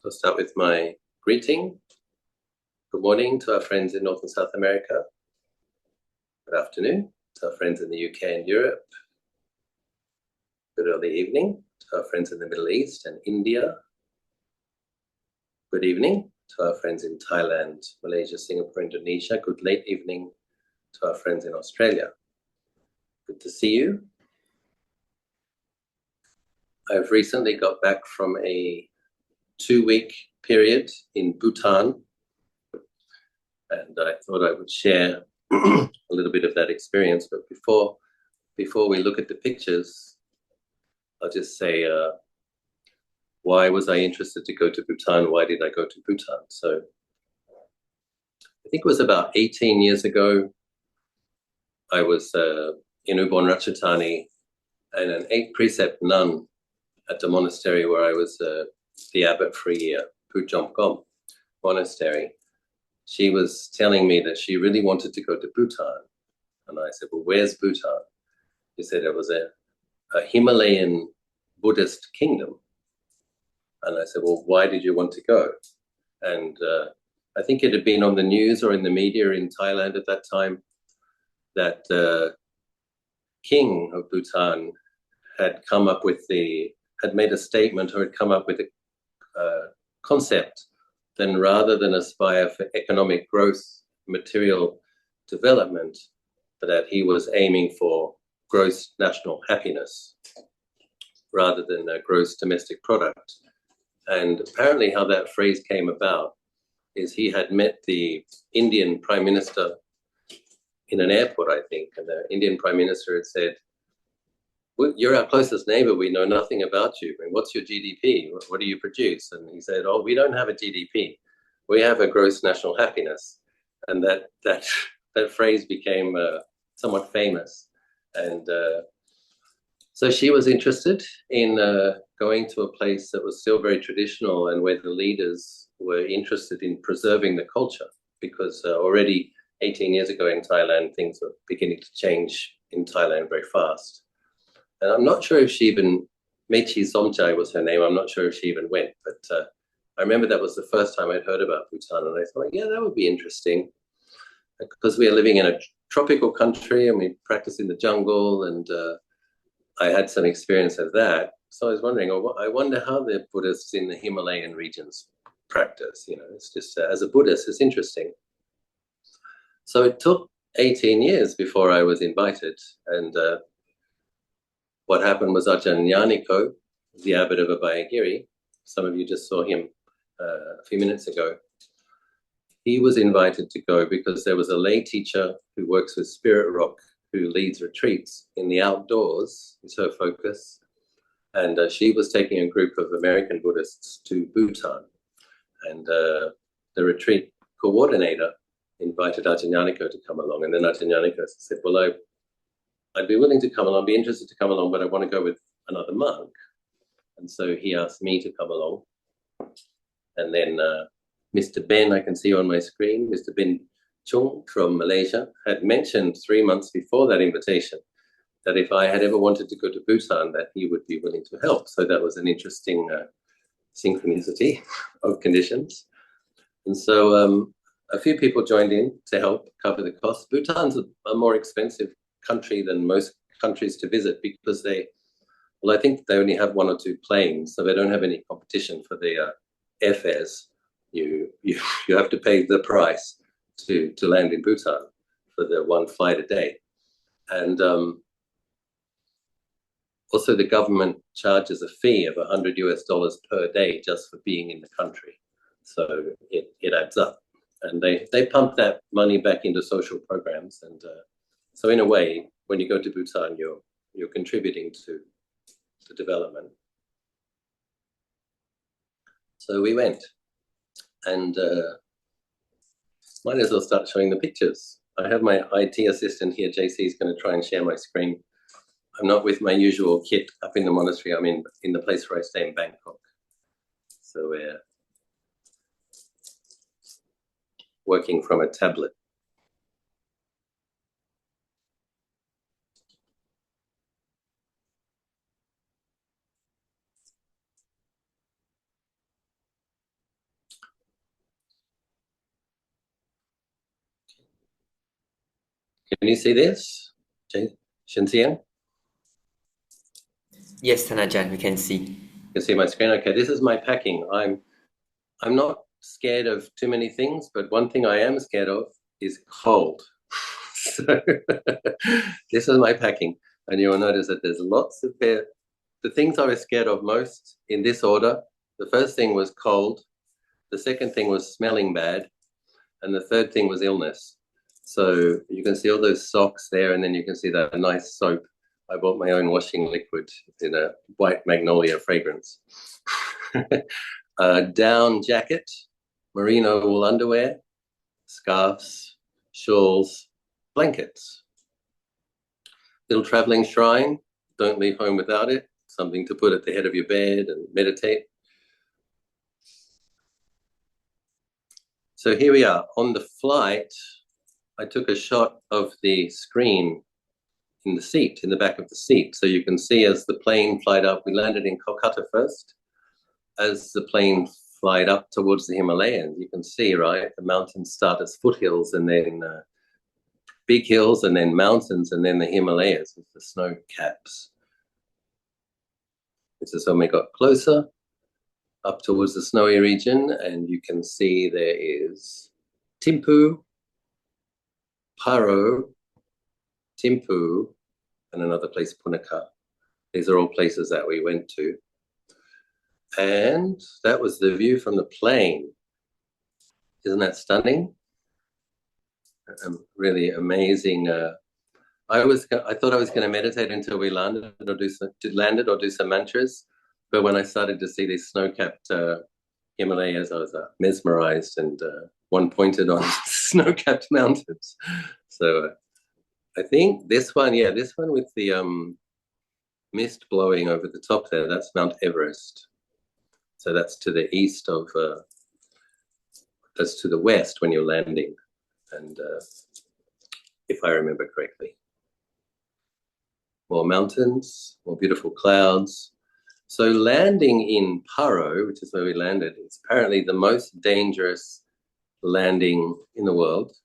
I'll start with my greeting. Good morning to our friends in North and South America. Good afternoon to our friends in the UK and Europe. Good early evening to our friends in the Middle East and India. Good evening to our friends in Thailand, Malaysia, Singapore, Indonesia. Good late evening to our friends in Australia. Good to see you. I've recently got back from a 2-week period in Bhutan, and I thought I would share a little bit of that experience. But before we look at the pictures, I'll just say, why was I interested to go to Bhutan? Why did I go to Bhutan? So I think it was about 18 years ago. I was in Ubon Ratchathani, and an 8-precept nun at the monastery where I was the abbot for a year, Pujomkom Monastery. She was telling me that she really wanted to go to Bhutan. And I said, well, where's Bhutan? She said it was a Himalayan Buddhist kingdom. And I said, well, why did you want to go? And I think it had been on the news or in the media in Thailand at that time that the king of Bhutan had made a statement or had come up with a concept. Then rather than aspire for economic growth, material development, that he was aiming for gross national happiness rather than a gross domestic product. And apparently how that phrase came about is he had met the Indian Prime Minister in an airport, I think, and the Indian Prime Minister had said, well, you're our closest neighbor, we know nothing about you. And what's your GDP? What do you produce? And he said, oh, we don't have a GDP. We have a gross national happiness. And that phrase became somewhat famous. And so she was interested in going to a place that was still very traditional and where the leaders were interested in preserving the culture, because already 18 years ago in Thailand, things were beginning to change in Thailand very fast. And I'm not sure if she even, Mechi Somchai was her name, I'm not sure if she even went, but I remember that was the first time I'd heard about Bhutan, and I thought, yeah, that would be interesting, because we are living in a tropical country and we practice in the jungle, and I had some experience of that. So I was wondering, I wonder how the Buddhists in the Himalayan regions practice. You know, it's just, as a Buddhist, it's interesting. So it took 18 years before I was invited, and what happened was Ajahn Nyaniko, the abbot of Abhayagiri, some of you just saw him a few minutes ago. He was invited to go because there was a lay teacher who works with Spirit Rock, who leads retreats in the outdoors, is her focus. And she was taking a group of American Buddhists to Bhutan. And the retreat coordinator invited Ajahn Nyaniko to come along. And then Ajahn Nyaniko said, well, I'd be willing to come along, be interested to come along, but I want to go with another monk. And so he asked me to come along. And then Mr. Ben, I can see on my screen, Mr. Ben Chung from Malaysia, had mentioned 3 months before that invitation that if I had ever wanted to go to Bhutan, that he would be willing to help. So that was an interesting synchronicity of conditions. And so a few people joined in to help cover the cost. Bhutan's a more expensive country than most countries to visit because I think they only have 1 or 2 planes, so they don't have any competition for the airfares. You have to pay the price to land in Bhutan for the 1 flight a day. And also the government charges a fee of $100 per day just for being in the country. So it adds up. And they pump that money back into social programs. And so in a way, when you go to Bhutan, you're contributing to the development. So we went, and might as well start showing the pictures. I have my IT assistant here, JC, is going to try and share my screen. I'm not with my usual kit up in the monastery. I'm in the place where I stay in Bangkok. So we're working from a tablet. Can you see this? Shinxian? Yes, Ajahn, we can see. You can see my screen? Okay, this is my packing. I'm not scared of too many things, but one thing I am scared of is cold. So this is my packing. And you will notice that there's lots of the things I was scared of most in this order. The first thing was cold. The second thing was smelling bad. And the third thing was illness. So you can see all those socks there, and then you can see that nice soap. I bought my own washing liquid in a white magnolia fragrance. Down jacket, merino wool underwear, scarves, shawls, blankets. Little traveling shrine, don't leave home without it. Something to put at the head of your bed and meditate. So here we are. On the flight, I took a shot of the screen in the seat, in the back of the seat. So you can see as the plane flight up, we landed in Kolkata first. As the plane flight up towards the Himalayas, you can see, right, the mountains start as foothills and then big hills and then mountains and then the Himalayas with the snow caps. This is when we got closer up towards the snowy region, and you can see there is Thimphu, Paro, Thimphu, and another place, Punakha. These are all places that we went to. And that was the view from the plane. Isn't that stunning? Really amazing. I thought I was going to meditate until we landed or do some mantras. But when I started to see these snow-capped Himalayas, I was mesmerized, and one pointed on snow-capped mountains. So I think this one with the mist blowing over the top there, that's Mount Everest. So that's to the east of, that's to the west when you're landing, and if I remember correctly. More mountains, more beautiful clouds. So landing in Paro, which is where we landed, is apparently the most dangerous landing in the world.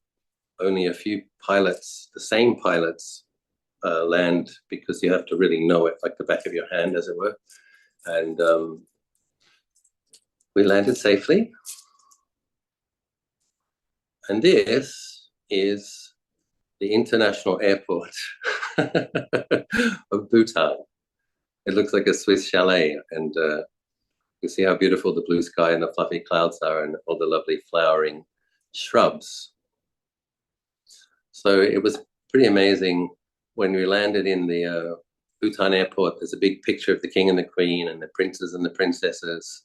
Only a few pilots, the same pilots, land, because you have to really know it like the back of your hand, as it were. And we landed safely. And this is the international airport of Bhutan. It looks like a Swiss chalet, and you see how beautiful the blue sky and the fluffy clouds are, and all the lovely flowering shrubs. So it was pretty amazing when we landed in the Bhutan airport. There's a big picture of the king and the queen and the princes and the princesses.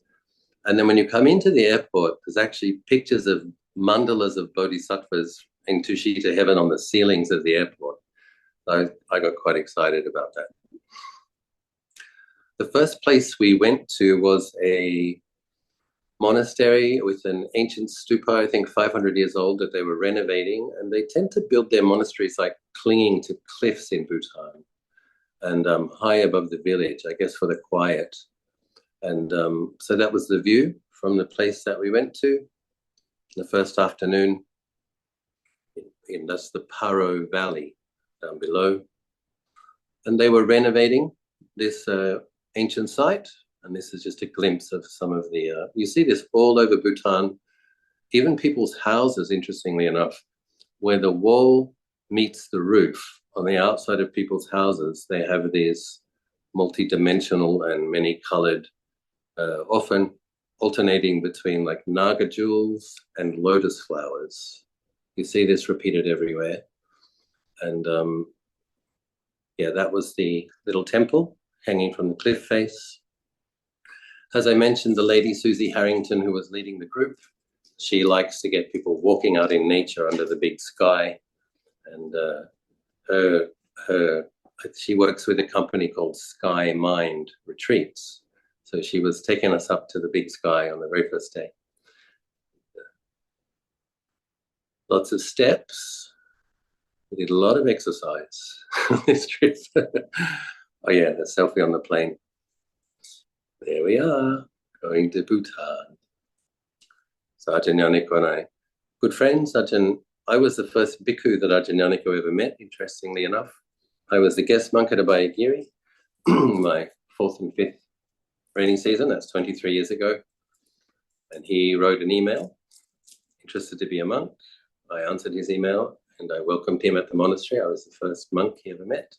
And then when you come into the airport, there's actually pictures of mandalas of bodhisattvas in Tushita heaven on the ceilings of the airport. So I got quite excited about that. The first place we went to was a monastery with an ancient stupa, I think 500 years old, that they were renovating. And they tend to build their monasteries like clinging to cliffs in Bhutan and high above the village, I guess for the quiet. And so that was the view from the place that we went to the first afternoon. That's the Paro Valley down below. And they were renovating this ancient site, and this is just a glimpse of some of the you see this all over Bhutan, even people's houses, interestingly enough, where the wall meets the roof on the outside of people's houses. They have these multi-dimensional and many-colored, often alternating between like naga jewels and lotus flowers. You see this repeated everywhere. And yeah, that was the little temple hanging from the cliff face. As I mentioned, the lady Susie Harrington, who was leading the group, she likes to get people walking out in nature under the big sky. And she works with a company called Sky Mind Retreats. So she was taking us up to the big sky on the very first day. Lots of steps. We did a lot of exercise on this trip. Oh yeah, the selfie on the plane. There we are, going to Bhutan. So Ajahn Nyaniko and I, good friends, Ajahn I was the first bhikkhu that Ajahn Nyaniko ever met, interestingly enough. I was the guest monk at Abhayagiri, my fourth and fifth training season. That's 23 years ago. And he wrote an email, interested to be a monk. I answered his email and I welcomed him at the monastery. I was the first monk he ever met.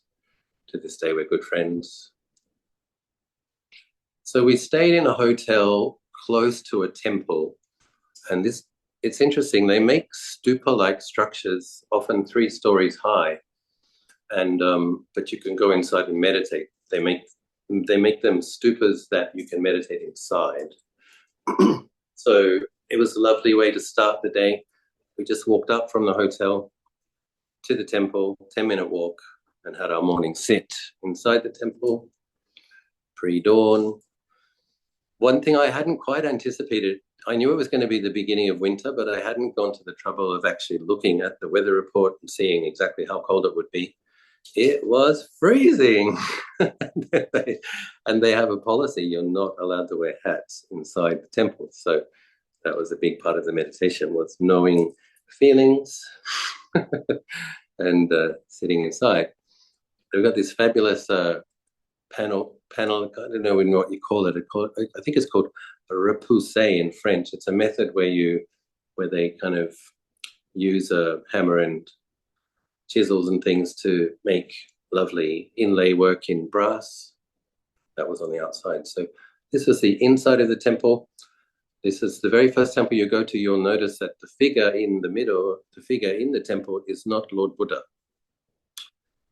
To this day, we're good friends. So we stayed in a hotel close to a temple. And it's interesting, they make stupa-like structures, often 3 stories high. And but you can go inside and meditate. They make them stupas that you can meditate inside. So it was a lovely way to start the day. We just walked up from the hotel to the temple, 10-minute walk, and had our morning sit inside the temple, pre-dawn. One thing I hadn't quite anticipated, I knew it was going to be the beginning of winter, but I hadn't gone to the trouble of actually looking at the weather report and seeing exactly how cold it would be. It was freezing. And they have a policy, you're not allowed to wear hats inside the temple. So that was a big part of the meditation, was knowing feelings and sitting inside. They've got this fabulous panel, I don't know what you call it. I think it's called a repoussé in French. It's a method where they kind of use a hammer and chisels and things to make lovely inlay work in brass. That was on the outside. So this was the inside of the temple. This is the very first temple you go to. You'll notice that the figure in the middle, the figure in the temple is not Lord Buddha.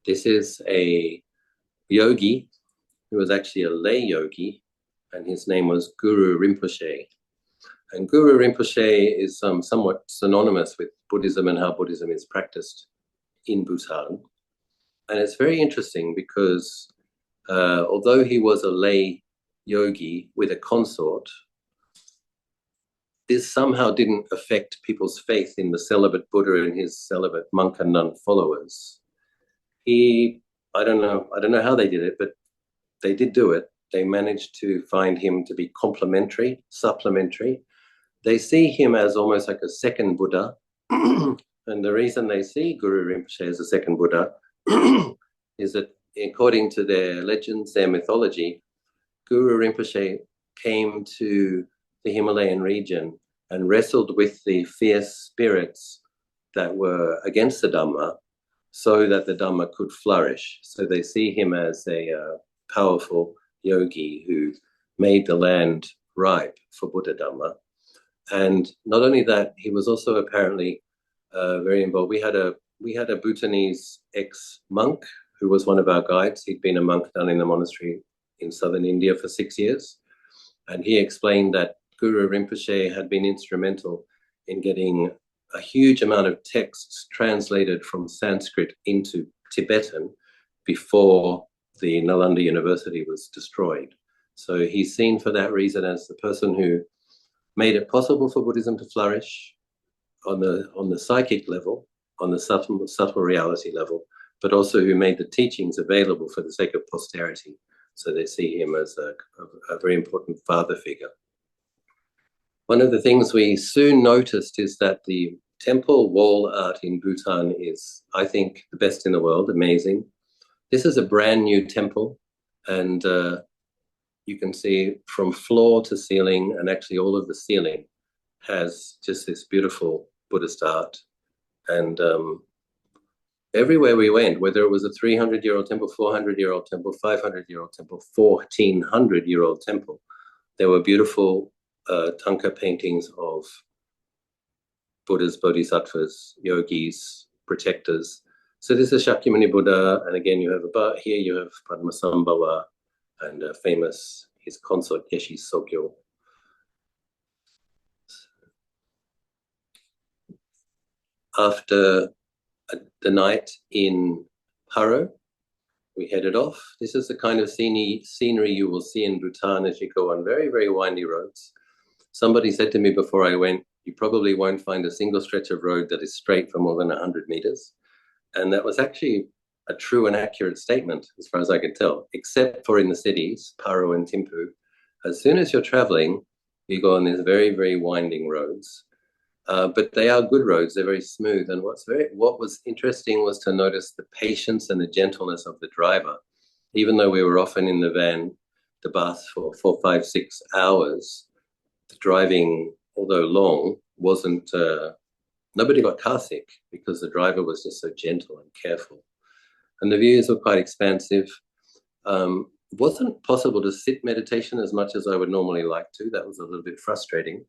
This is a yogi who was actually a lay yogi, and his name was Guru Rinpoche. And Guru Rinpoche is somewhat synonymous with Buddhism and how Buddhism is practiced in Bhutan. And it's very interesting because although he was a lay yogi with a consort, this somehow didn't affect people's faith in the celibate Buddha and his celibate monk and nun followers. I don't know how they did it, but they did do it. They managed to find him to be complementary, supplementary. They see him as almost like a second Buddha. And the reason they see Guru Rinpoche as a second Buddha is that according to their legends, their mythology, Guru Rinpoche came to the Himalayan region and wrestled with the fierce spirits that were against the Dhamma so that the Dhamma could flourish. So they see him as a powerful yogi who made the land ripe for Buddha Dhamma. And not only that, he was also apparently very involved. We had a Bhutanese ex-monk who was one of our guides. He'd been a monk down in the monastery in southern India for 6 years. And he explained that Guru Rinpoche had been instrumental in getting a huge amount of texts translated from Sanskrit into Tibetan before the Nalanda University was destroyed. So he's seen for that reason as the person who made it possible for Buddhism to flourish on the psychic level, on the subtle reality level, but also who made the teachings available for the sake of posterity. So they see him as a very important father figure. One of the things we soon noticed is that the temple wall art in Bhutan is, I think, the best in the world, amazing. This is a brand new temple, and you can see from floor to ceiling, and actually all of the ceiling has just this beautiful Buddhist art. And everywhere we went, whether it was a 300-year-old temple, 400-year-old temple, 500-year-old temple, 1400-year-old temple, there were beautiful tanka paintings of Buddhas, bodhisattvas, yogis, protectors. So this is Shakyamuni Buddha, and again you have here you have Padmasambhava and famous his consort Geshe Sogyo. After the night in Paro, we headed off. This is the kind of scenery you will see in Bhutan as you go on very, very windy roads. Somebody said to me before I went, you probably won't find a single stretch of road that is straight for more than 100 meters. And that was actually a true and accurate statement, as far as I could tell, except for in the cities, Paro and Thimphu. As soon as you're traveling, you go on these very, very winding roads. But they are good roads. They're very smooth. And what was interesting was to notice the patience and the gentleness of the driver. Even though we were often in the van, the bus for 4, 5, 6 hours, the driving, although long, wasn't. Nobody got car sick because the driver was just so gentle and careful. And the views were quite expansive. It wasn't possible to sit meditation as much as I would normally like to. That was a little bit frustrating.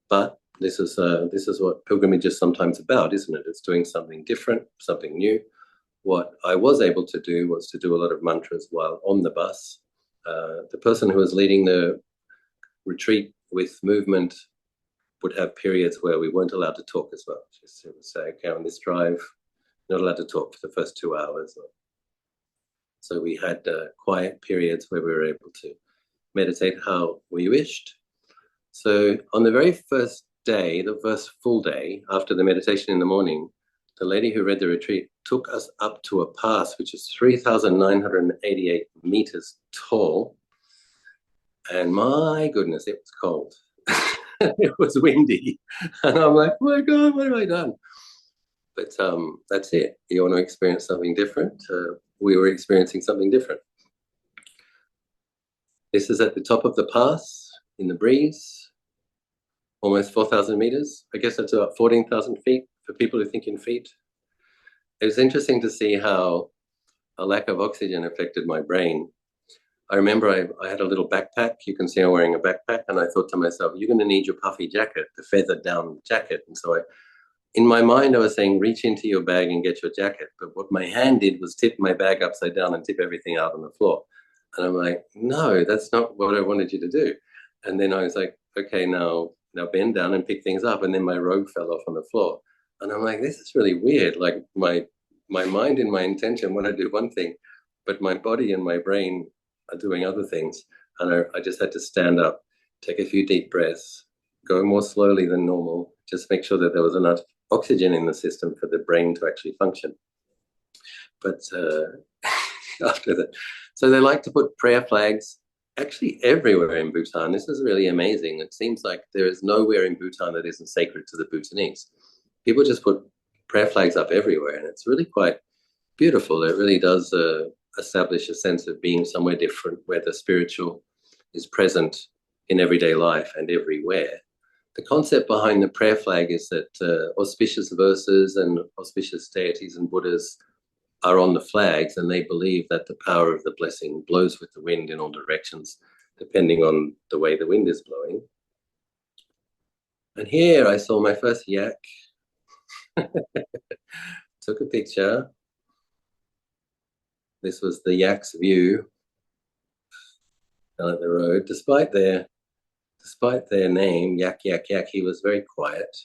But this is what pilgrimage is sometimes about, isn't it? It's doing something different, something new. What I was able to do was to do a lot of mantras while on the bus. The person who was leading the retreat with movement would have periods where we weren't allowed to talk as well. She would say, okay, on this drive, not allowed to talk for the first 2 hours. So we had quiet periods where we were able to meditate how we wished. So on the very first day, the first full day after the meditation in the morning, the lady who read the retreat took us up to a pass, which is 3,988 meters tall. And my goodness, it was cold. It was windy. And I'm like, oh my God, what have I done? But that's it. You want to experience something different? We were experiencing something different. This is at the top of the pass in the breeze, almost 4,000 meters. I guess that's about 14,000 feet for people who think in feet. It was interesting to see how a lack of oxygen affected my brain. I remember I had a little backpack. You can see I'm wearing a backpack. And I thought to myself, you're going to need your puffy jacket, the feathered down jacket. And so in my mind, I was saying, reach into your bag and get your jacket. But what my hand did was tip my bag upside down and tip everything out on the floor. And I'm like, no, that's not what I wanted you to do. And then I was like, okay, now bend down and pick things up. And then my robe fell off on the floor. And I'm like, this is really weird. Like my mind and my intention want to do one thing, but my body and my brain are doing other things. And I just had to stand up, take a few deep breaths, go more slowly than normal, just make sure that there was enough oxygen in the system for the brain to actually function. But after that, so they like to put prayer flags actually everywhere in Bhutan. This is really amazing. It seems like there is nowhere in Bhutan that isn't sacred to the Bhutanese. People just put prayer flags up everywhere, and it's really quite beautiful. It really does establish a sense of being somewhere different, where the spiritual is present in everyday life and everywhere. The concept behind the prayer flag is that auspicious verses and auspicious deities and Buddhas are on the flags, and they believe that the power of the blessing blows with the wind in all directions, depending on the way the wind is blowing. And here I saw my first yak. Took a picture. This was the yak's view down at the road. Despite their name, yak, yak, yak, he was very quiet.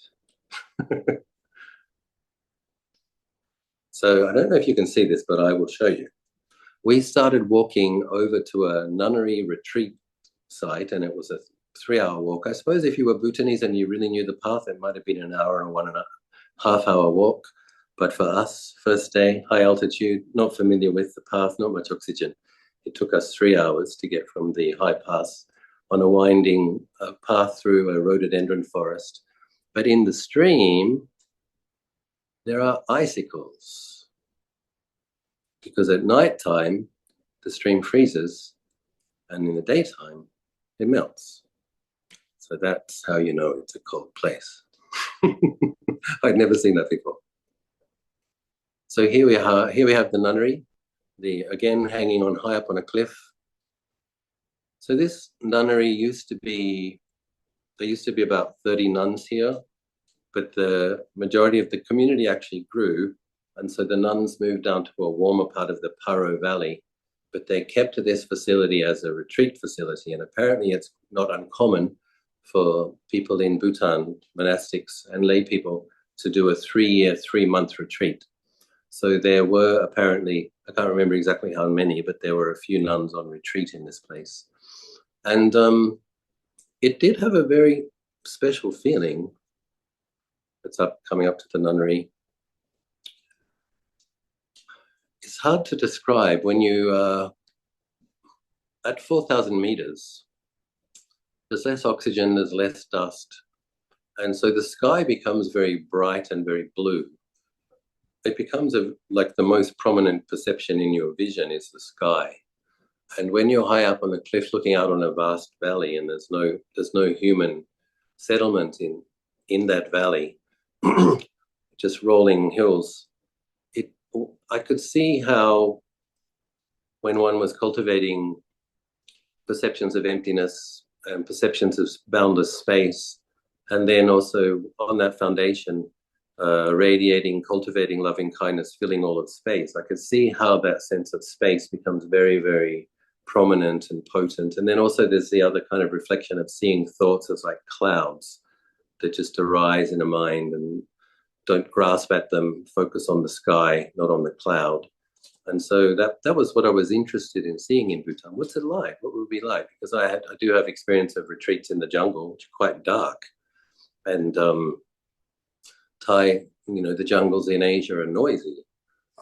So I don't know if you can see this, but I will show you. We started walking over to a nunnery retreat site, and it was a 3-hour walk. I suppose if you were Bhutanese and you really knew the path, it might have been an hour or 1.5 hour walk. But for us, first day, high altitude, not familiar with the path, not much oxygen. It took us 3 hours to get from the high pass on a winding path through a rhododendron forest. But in the stream, there are icicles, because at nighttime, the stream freezes, and in the daytime, it melts. So that's how you know it's a cold place. I'd never seen that before. So here we have the nunnery, again hanging on high up on a cliff. So this nunnery there used to be about 30 nuns here, but the majority of the community actually grew, and so the nuns moved down to a warmer part of the Paro Valley, but they kept this facility as a retreat facility, and apparently it's not uncommon for people in Bhutan, monastics and lay people, to do a 3-year, 3-month retreat. So there were apparently, I can't remember exactly how many, but there were a few nuns on retreat in this place. And it did have a very special feeling. It's coming up to the nunnery. It's hard to describe when you at 4,000 meters. There's less oxygen, there's less dust, And so the sky becomes very bright and very blue. It becomes like the most prominent perception in your vision is the sky. And when you're high up on the cliff looking out on a vast valley and there's no human settlement in that valley, just rolling hills, I could see how when one was cultivating perceptions of emptiness and perceptions of boundless space, and then also on that foundation, radiating, cultivating loving kindness, filling all of space, I could see how that sense of space becomes very, very prominent and potent. And then also there's the other kind of reflection of seeing thoughts as like clouds that just arise in a mind and don't grasp at them, focus on the sky, not on the cloud. And so that was what I was interested in seeing in Bhutan. What's it like? What would it be like? Because I do have experience of retreats in the jungle, which are quite dark. And the jungles in Asia are noisy.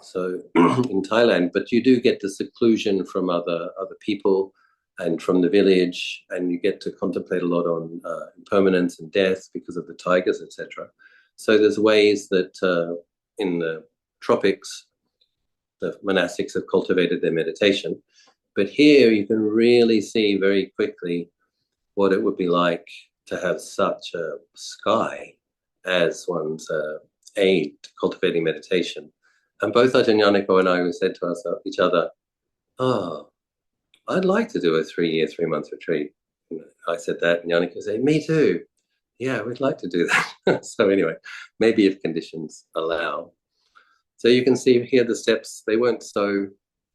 So in Thailand, but you do get the seclusion from other people and from the village, and you get to contemplate a lot on impermanence and death because of the tigers, etc. So there's ways that in the tropics, the monastics have cultivated their meditation. But here you can really see very quickly what it would be like to have such a sky as one's aid to cultivating meditation. And both Ajahn Nyaniko and I said to each other, oh, I'd like to do a 3-year, 3-month retreat. And I said that, and Nyaniko said, me too. Yeah, we'd like to do that. So anyway, maybe if conditions allow. So you can see here the steps, they weren't so,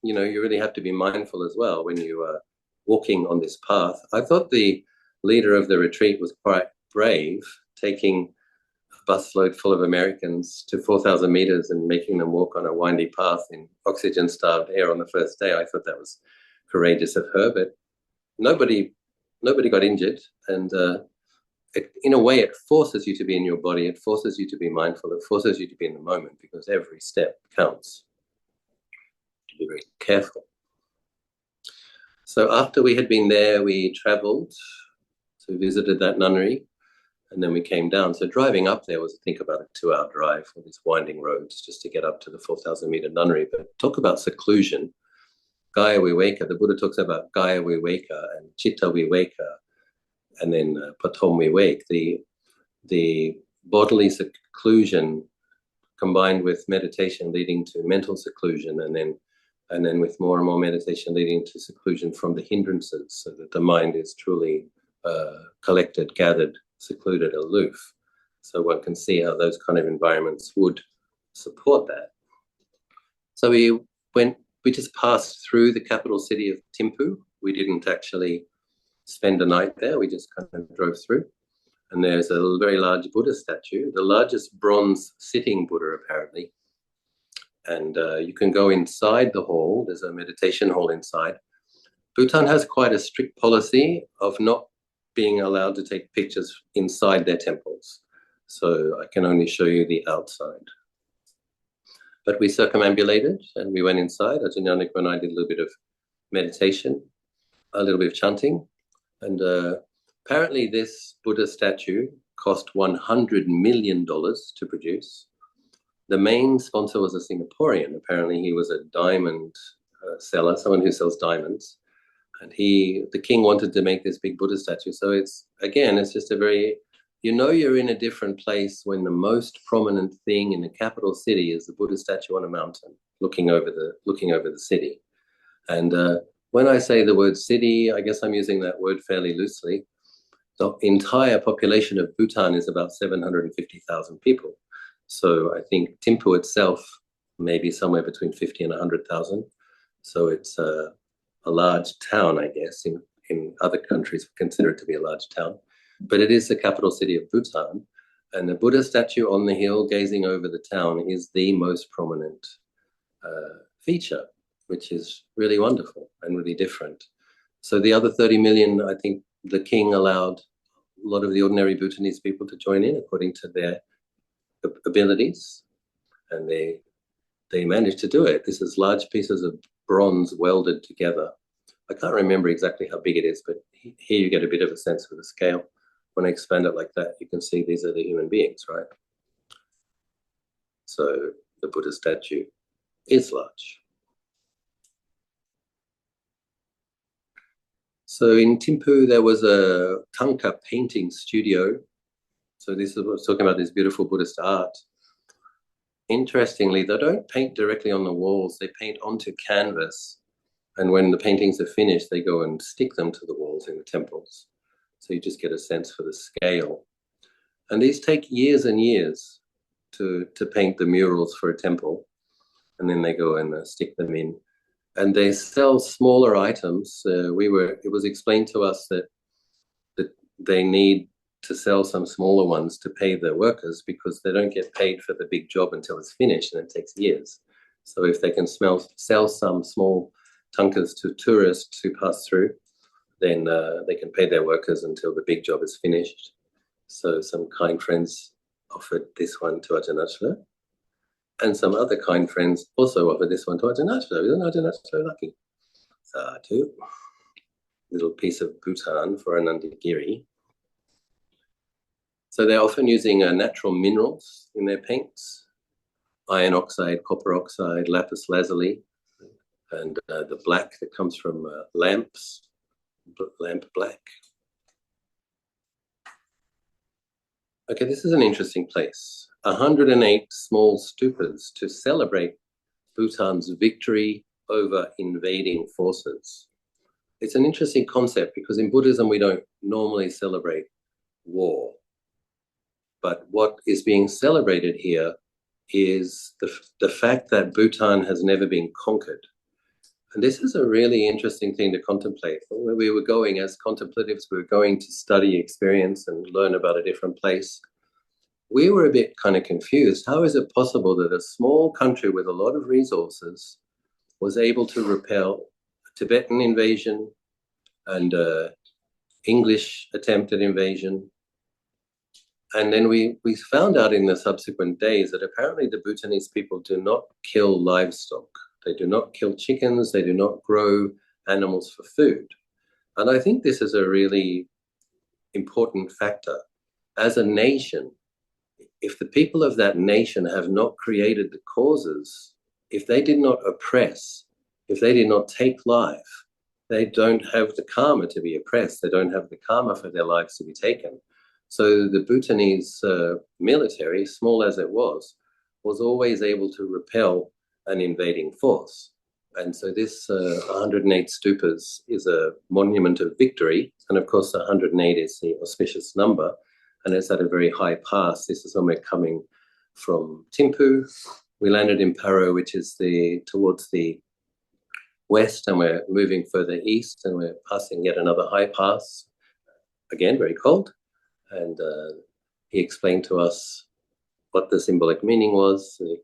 you really have to be mindful as well when you are walking on this path. I thought the leader of the retreat was quite brave, taking a busload full of Americans to 4,000 meters and making them walk on a windy path in oxygen-starved air on the first day. I thought that was courageous of her, but nobody got injured. And in a way, it forces you to be in your body. It forces you to be mindful. It forces you to be in the moment because every step counts. To be very careful. So after we had been there, we traveled. So we visited that nunnery, and then we came down. So driving up there was, I think, about a 2-hour drive for these winding roads just to get up to the 4,000-meter nunnery. But talk about seclusion. Gaya Viveka, the Buddha talks about Gaya Viveka and Chitta Viveka, and then Patom Vivek, the bodily seclusion combined with meditation leading to mental seclusion, and then with more and more meditation leading to seclusion from the hindrances, so that the mind is truly collected, gathered, secluded, aloof. So one can see how those kind of environments would support that. So we just passed through the capital city of Thimphu. We didn't actually spend a night there. We just kind of drove through. And there's a very large Buddha statue, the largest bronze sitting Buddha, apparently. And you can go inside the hall. There's a meditation hall inside. Bhutan has quite a strict policy of not being allowed to take pictures inside their temples. So I can only show you the outside. But we circumambulated and we went inside. Ajahn Nyaniko and I did a little bit of meditation, a little bit of chanting. And apparently this Buddha statue cost $100 million to produce. The main sponsor was a Singaporean. Apparently he was a diamond seller, someone who sells diamonds. And the king wanted to make this big Buddha statue. So it's just a very, you're in a different place when the most prominent thing in the capital city is the Buddha statue on a mountain, looking over the city. And when I say the word city, I guess I'm using that word fairly loosely. The entire population of Bhutan is about 750,000 people. So I think Thimphu itself may be somewhere between 50 and 100,000. So it's a large town, I guess. In other countries, we consider it to be a large town. But it is the capital city of Bhutan. And the Buddha statue on the hill gazing over the town is the most prominent feature, which is really wonderful and really different. So the other 30 million, I think the king allowed a lot of the ordinary Bhutanese people to join in according to their abilities, and they managed to do it. This is large pieces of bronze welded together. I can't remember exactly how big it is, but here you get a bit of a sense of the scale. when I expand it like that, you can see these are the human beings, right? So the Buddha statue is large. So in Thimphu, there was a Thangka painting studio. So this is what I was talking about, this beautiful Buddhist art. Interestingly, they don't paint directly on the walls, they paint onto canvas. And when the paintings are finished, they go and stick them to the walls in the temples. So you just get a sense for the scale. And these take years and years to paint the murals for a temple. And then they go and stick them in. And they sell smaller items. It was explained to us that they need to sell some smaller ones to pay their workers because they don't get paid for the big job until it's finished, and it takes years. So if they can sell some small tankas to tourists who pass through, then they can pay their workers until the big job is finished. So some kind friends offered this one to Ajahn, and some other kind friends also offered this one to Ajahn. Isn't Ajahn lucky? Sadhu. Little piece of Bhutan for Anandagiri. So they're often using natural minerals in their paints, iron oxide, copper oxide, lapis lazuli, and the black that comes from lamps, lamp black. Okay, this is an interesting place. 108 small stupas to celebrate Bhutan's victory over invading forces. It's an interesting concept because in Buddhism we don't normally celebrate war. But what is being celebrated here is the fact that Bhutan has never been conquered. And this is a really interesting thing to contemplate. Where we were going as contemplatives, we were going to study experience and learn about a different place. We were a bit kind of confused. How is it possible that a small country with a lot of resources was able to repel a Tibetan invasion and English attempted invasion? And then we found out in the subsequent days that apparently the Bhutanese people do not kill livestock. They do not kill chickens. They do not grow animals for food. And I think this is a really important factor. As a nation, if the people of that nation have not created the causes, if they did not oppress, if they did not take life, they don't have the karma to be oppressed. They don't have the karma for their lives to be taken. So the Bhutanese military, small as it was always able to repel an invading force. And so this 108 stupas is a monument of victory. And of course, 108 is the auspicious number. And it's at a very high pass. This is when we're coming from Thimphu. We landed in Paro, which is towards the west, and we're moving further east, and we're passing yet another high pass. Again, very cold. And he explained to us what the symbolic meaning was, the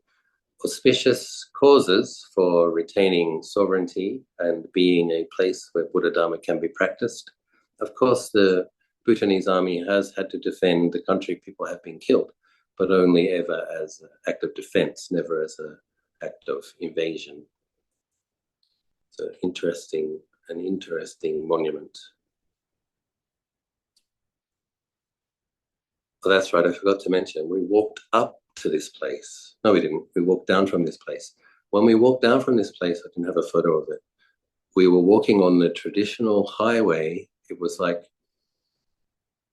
auspicious causes for retaining sovereignty and being a place where Buddha Dharma can be practiced. Of course, the Bhutanese army has had to defend the country. People have been killed, but only ever as an act of defense, never as an act of invasion. So an interesting monument. Oh, that's right, I forgot to mention, we walked up to this place. No, we didn't. We walked down from this place. When we walked down from this place, I didn't have a photo of it. We were walking on the traditional highway. It was like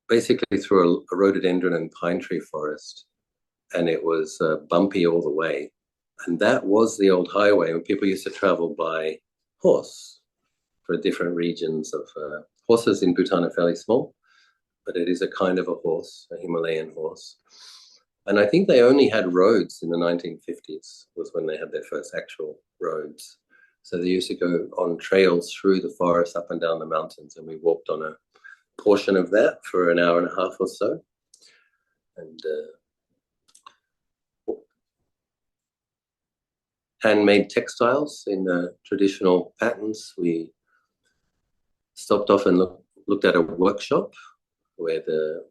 basically through a rhododendron and pine tree forest. And it was bumpy all the way. And that was the old highway when people used to travel by horse for different regions of horses in Bhutan are fairly small, but it is a kind of a horse, a Himalayan horse. And I think they only had roads in the 1950s was when they had their first actual roads. So they used to go on trails through the forest up and down the mountains, and we walked on a portion of that for an hour and a half or so. And handmade textiles in traditional patterns. We stopped off and looked at a workshop where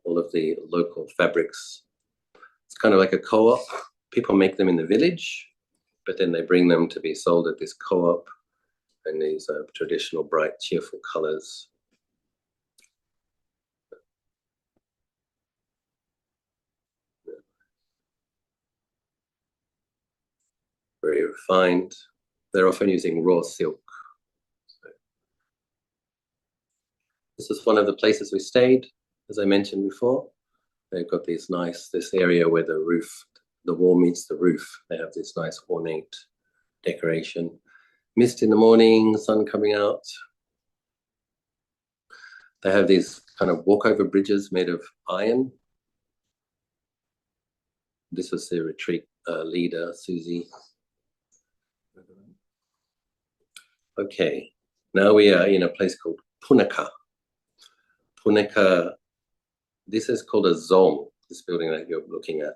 all of the local fabrics, it's kind of like a co-op. People make them in the village, but then they bring them to be sold at this co-op, and these are traditional, bright, cheerful colors. very refined. They're often using raw silk. So this is one of the places we stayed, as I mentioned before. They've got this area where the wall meets the roof. They have this nice ornate decoration. Mist in the morning, sun coming out. They have these kind of walkover bridges made of iron. This was the retreat leader, Susie. Okay, now we are in a place called Punakha. Punakha, this is called a Dzong, this building that you're looking at.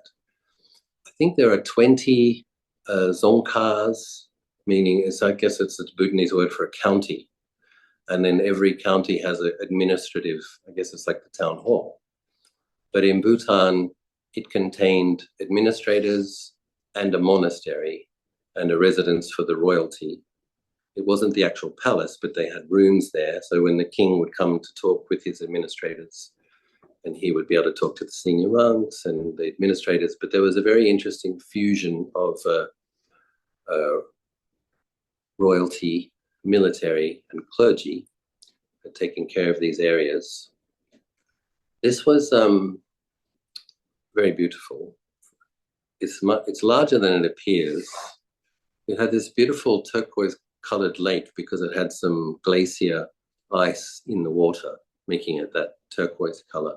I think there are 20 Dzongkhas, meaning I guess it's the Bhutanese word for a county. And then every county has an administrative, I guess it's like the town hall. But in Bhutan, it contained administrators and a monastery and a residence for the royalty. It wasn't the actual palace, but they had rooms there. So when the king would come to talk with his administrators, and he would be able to talk to the senior monks and the administrators. But there was a very interesting fusion of royalty, military, and clergy taking care of these areas. This was very beautiful. It's larger than it appears. It had this beautiful turquoise-colored lake because it had some glacier ice in the water, making it that turquoise color.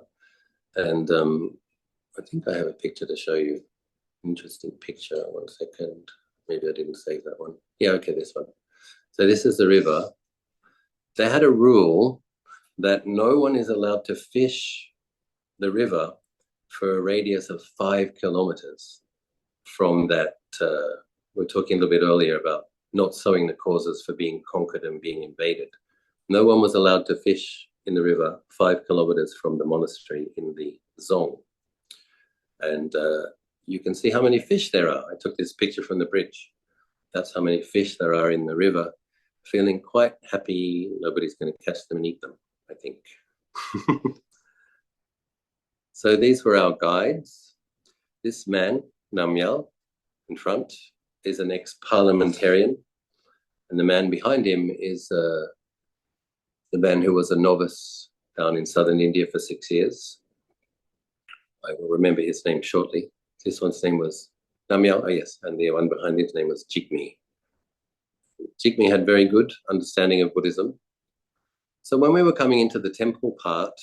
And I think I have a picture to show you. Interesting picture. 1 second. Maybe I didn't save that one. Yeah, okay, this one. So this is the river. They had a rule that no one is allowed to fish the river for a radius of 5 kilometers from that. We were talking a little bit earlier about not sowing the causes for being conquered and being invaded. No one was allowed to fish in the river 5 kilometers from the monastery in the Dzong. And you can see how many fish there are. I took this picture from the bridge. That's how many fish there are in the river. Feeling quite happy. Nobody's going to catch them and eat them, I think. So these were our guides. This man, Namgyal, in front, is an ex-parliamentarian. And the man behind him is the man who was a novice down in southern India for 6 years. I will remember his name shortly. This one's name was Namgyal, oh yes, and the one behind his name was Jigme. Jigme had very good understanding of Buddhism. So when we were coming into the temple part,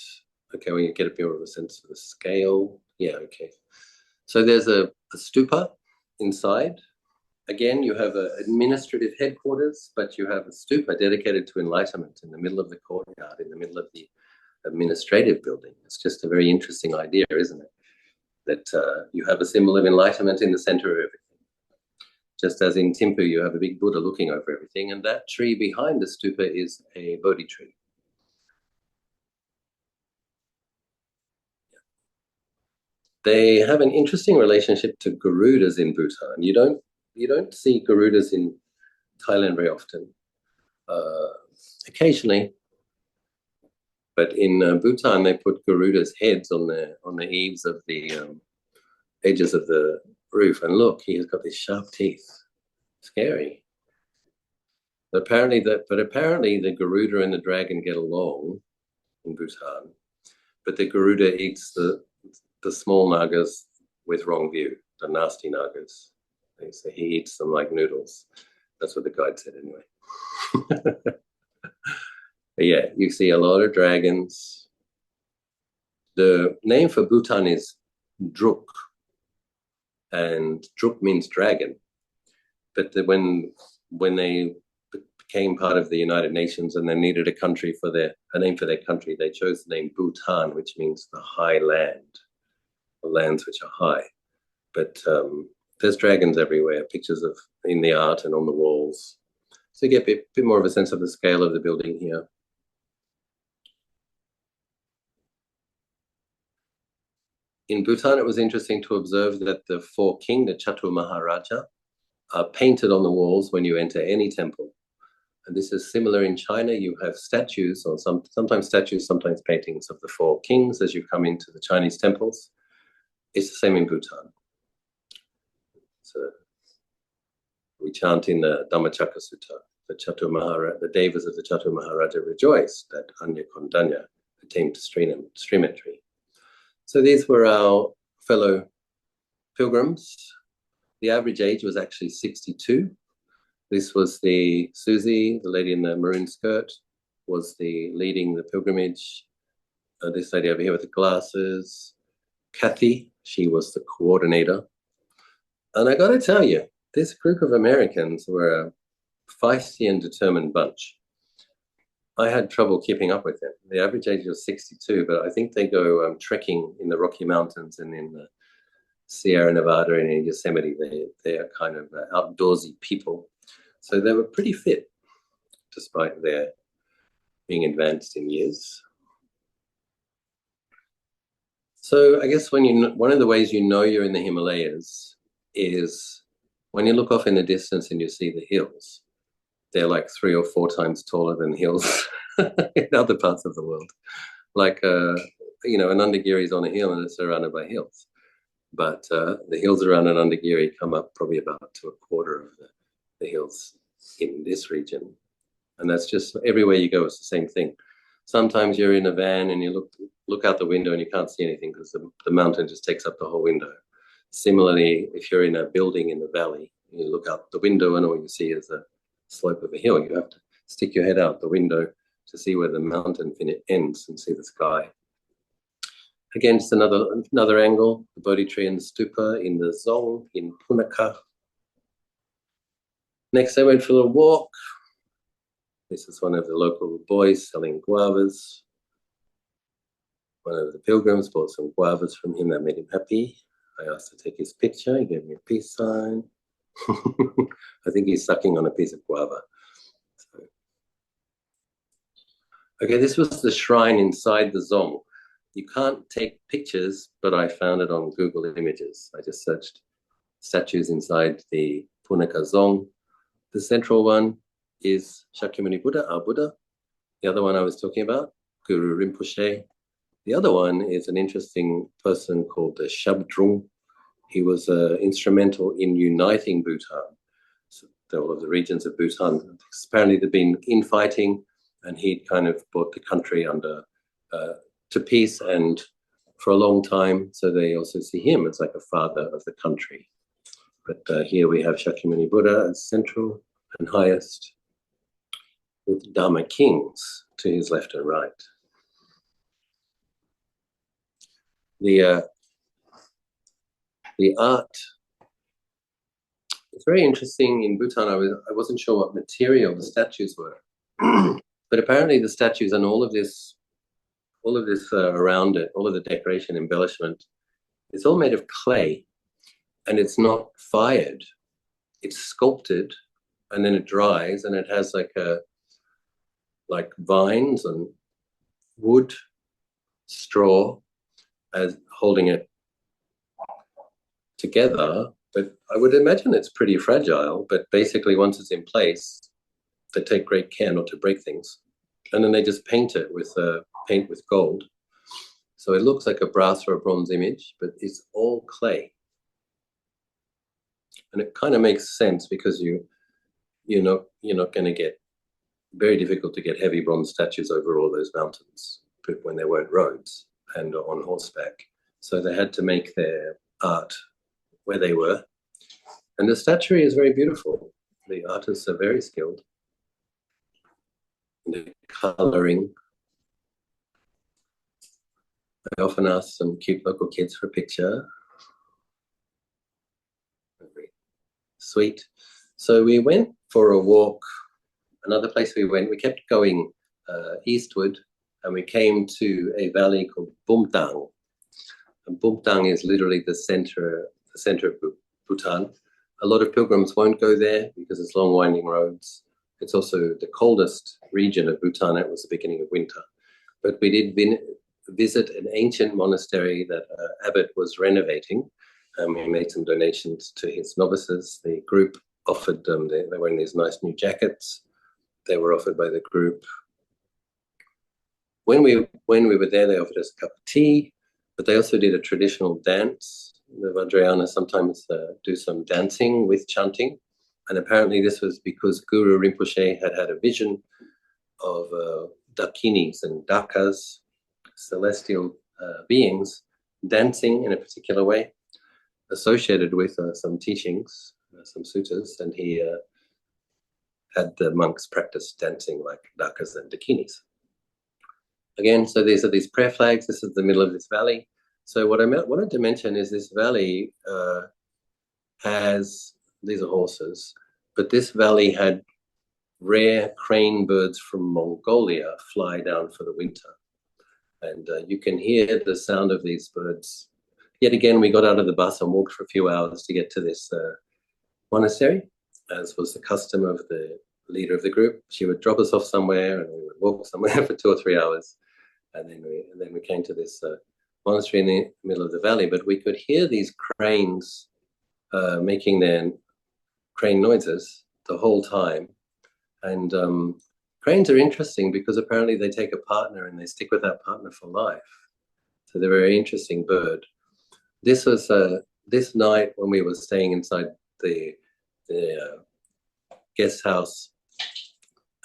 okay, we get a bit of a sense of the scale. Yeah, okay. So there's a stupa inside. Again, you have an administrative headquarters, but you have a stupa dedicated to enlightenment in the middle of the courtyard, in the middle of the administrative building. It's just a very interesting idea, isn't it? That you have a symbol of enlightenment in the center of everything. Just as in Thimphu, you have a big Buddha looking over everything, and that tree behind the stupa is a Bodhi tree. They have an interesting relationship to Garudas in Bhutan. You don't see Garudas in Thailand very often. Occasionally, but in Bhutan they put Garudas' heads on the eaves of the edges of the roof. And look, he has got these sharp teeth. Scary. But apparently the Garuda and the dragon get along in Bhutan. But the Garuda eats the small nagas with wrong view, the nasty nagas. So he eats them like noodles. That's what the guide said anyway. But yeah, you see a lot of dragons. The name for Bhutan is Druk, and Druk means dragon. But when they became part of the United Nations and they needed a name for their country, they chose the name Bhutan, which means the high land, the lands which are high. But there's dragons everywhere, pictures of in the art and on the walls. So you get a bit more of a sense of the scale of the building here. In Bhutan, it was interesting to observe that the 4 king, the Chatu Maharaja, are painted on the walls when you enter any temple. And this is similar in China. You have statues, or sometimes statues, sometimes paintings of the 4 kings as you come into the Chinese temples. It's the same in Bhutan. So we chant in the Dhammacakka Sutta, the Devas of the Chatur Maharaja rejoiced that Anya Kondanya attained to stream entry. So these were our fellow pilgrims. The average age was actually 62. This was the Susie, the lady in the maroon skirt, was leading the pilgrimage. This lady over here with the glasses, Kathy, she was the coordinator. And I got to tell you, this group of Americans were a feisty and determined bunch. I had trouble keeping up with them. The average age was 62, but I think they go trekking in the Rocky Mountains and in the Sierra Nevada and in Yosemite. They are kind of outdoorsy people. So they were pretty fit, despite their being advanced in years. So I guess one of the ways you know you're in the Himalayas is when you look off in the distance and you see the hills. They're like 3 or 4 times taller than hills in other parts of the world. Like, an Andagiri is on a hill and it's surrounded by hills. But the hills around an Andagiri come up probably about to a quarter of the hills in this region. And that's just everywhere you go, it's the same thing. Sometimes you're in a van and you look out the window and you can't see anything because the mountain just takes up the whole window. Similarly, if you're in a building in the valley, you look out the window and all you see is the slope of a hill. You have to stick your head out the window to see where the mountain ends and see the sky. Again, just another angle, the Bodhi tree and the stupa in the Dzong in Punakha. Next, I went for a walk. This is one of the local boys selling guavas. One of the pilgrims bought some guavas from him that made him happy. I asked to take his picture. He gave me a peace sign. I think he's sucking on a piece of guava. So. Okay, this was the shrine inside the Dzong. You can't take pictures, but I found it on Google Images. I just searched statues inside the Punakha Dzong. The central one is Shakyamuni Buddha, our Buddha. The other one I was talking about, Guru Rinpoche. The other one is an interesting person called the Shabdrung. He was instrumental in uniting Bhutan. So all of the regions of Bhutan. Apparently there'd been infighting and he'd kind of brought the country under to peace and for a long time. So they also see him as like a father of the country. But here we have Shakyamuni Buddha as central and highest, with Dharma kings to his left and right. The art, it's very interesting in Bhutan. I wasn't sure what material the statues were, but apparently the statues and all of this around it, all of the decoration, embellishment, it's all made of clay, and it's not fired. It's sculpted, and then it dries, and it has like vines and wood, straw, as holding it together. But I would imagine it's pretty fragile. But basically, once it's in place, they take great care not to break things, and then they just paint it with paint with gold. So it looks like a brass or a bronze image, but it's all clay. And it kind of makes sense because you're not going to get, very difficult to get heavy bronze statues over all those mountains when there weren't roads and on horseback. So they had to make their art where they were. And the statuary is very beautiful. The artists are very skilled. And the coloring. I often ask some cute local kids for a picture. Very sweet. So we went for a walk. Another place we kept going eastward, and we came to a valley called Bumthang. And Bumthang is literally the center of Bhutan. A lot of pilgrims won't go there because it's long winding roads. It's also the coldest region of Bhutan. It was the beginning of winter. But we did visit an ancient monastery that abbot was renovating. We made some donations to his novices. The group offered them, they were wearing these nice new jackets. They were offered by the group. When we were there, they offered us a cup of tea, but they also did a traditional dance. The Vajrayana sometimes do some dancing with chanting, And apparently this was because Guru Rinpoche had had a vision of dakinis and dakas, celestial beings, dancing in a particular way, associated with some teachings, some suttas, and he had the monks practice dancing like dakas and dakinis. Again, so these are these prayer flags. This is the middle of this valley. So what I wanted to mention is this valley has, these are horses, but this valley had rare crane birds from Mongolia fly down for the winter. And you can hear the sound of these birds. Yet again, we got out of the bus and walked for a few hours to get to this monastery, as was the custom of the leader of the group. She would drop us off somewhere and we would walk somewhere for 2 or 3 hours. And then we came to this monastery in the middle of the valley, but we could hear these cranes making their crane noises the whole time. And cranes are interesting because apparently they take a partner and they stick with that partner for life. So they're a very interesting bird. This was this night when we were staying inside the guest house.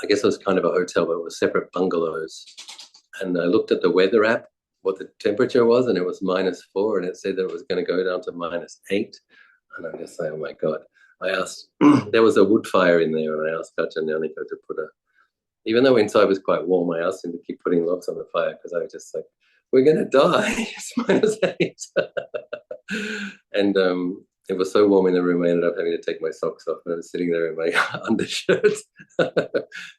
I guess it was kind of a hotel, but it was separate bungalows. And I looked at the weather app, what the temperature was, and it was -4, and it said that it was going to go down to -8. And I'm just like, oh my God. I asked, there was a wood fire in there, and I asked Ajahn Nyaniko to put even though inside was quite warm, I asked him to keep putting logs on the fire because I was just like, we're going to die. It's -8. And it was so warm in the room, I ended up having to take my socks off. And I was sitting there in my undershirt,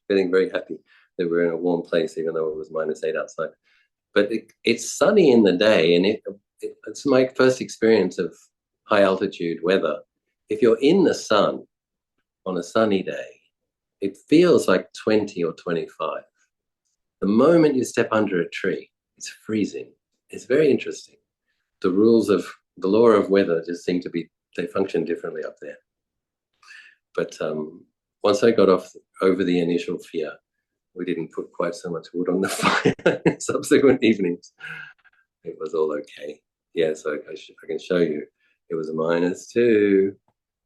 feeling very happy that we're in a warm place, even though it was -8 outside. But it's sunny in the day, and it's my first experience of high altitude weather. If you're in the sun on a sunny day, it feels like 20 or 25. The moment you step under a tree, it's freezing. It's very interesting. The rules of the law of weather just seem to be, they function differently up there. But once I got over the initial fear, we didn't put quite so much wood on the fire in subsequent evenings. It was all okay. Yeah, so I can show you. It was -2,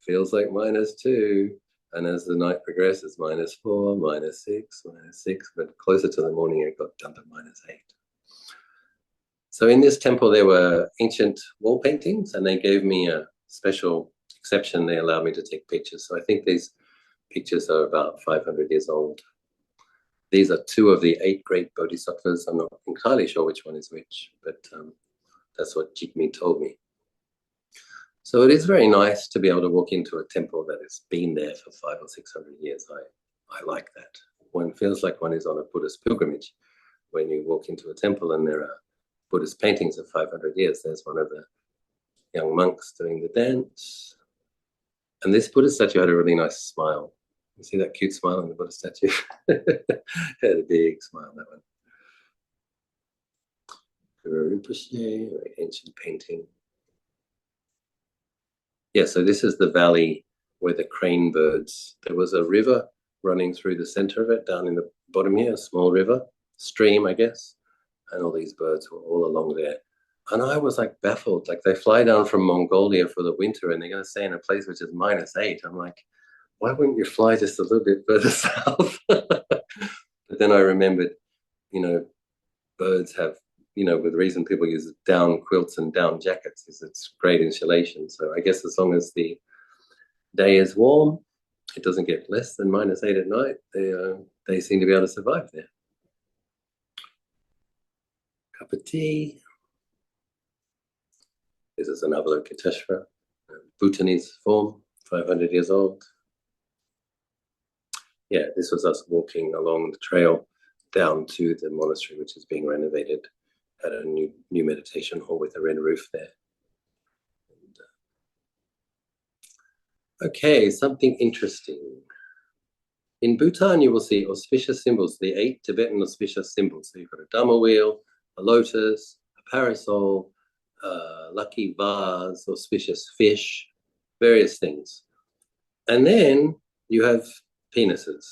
feels like -2. And as the night progresses, -4, -6, -6, but closer to the morning, it got down to -8. So in this temple, there were ancient wall paintings, and they gave me a special exception. They allowed me to take pictures. So I think these pictures are about 500 years old. These are 2 of the 8 great bodhisattvas. I'm not entirely sure which one is which, but that's what Jigme told me. So it is very nice to be able to walk into a temple that has been there for 500 or 600 years. I like that. One feels like one is on a Buddhist pilgrimage when you walk into a temple and there are Buddhist paintings of 500 years. There's one of the young monks doing the dance. And this Buddha statue had a really nice smile. You see that cute smile on the Buddha statue? Had a big smile, that one. Guru Rinpoche, very ancient painting. Yeah, so this is the valley where the crane birds, there was a river running through the center of it, down in the bottom here, a small river, stream, I guess, and all these birds were all along there. And I was like baffled, like they fly down from Mongolia for the winter and they're going to stay in a place which is -8. I'm like, why wouldn't you fly just a little bit further south? But then I remembered, birds have, with reason people use down quilts and down jackets is it's great insulation. So I guess as long as the day is warm, it doesn't get less than -8 at night, they seem to be able to survive there. Cup of tea. This is an Avalokiteshvara, Bhutanese form, 500 years old. Yeah, this was us walking along the trail down to the monastery, which is being renovated. Had a new meditation hall with a red roof there. And, okay, something interesting. In Bhutan, you will see auspicious symbols, the 8 Tibetan auspicious symbols. So you've got a Dhamma wheel, a lotus, a parasol, lucky vase, auspicious fish, various things. And then you have penises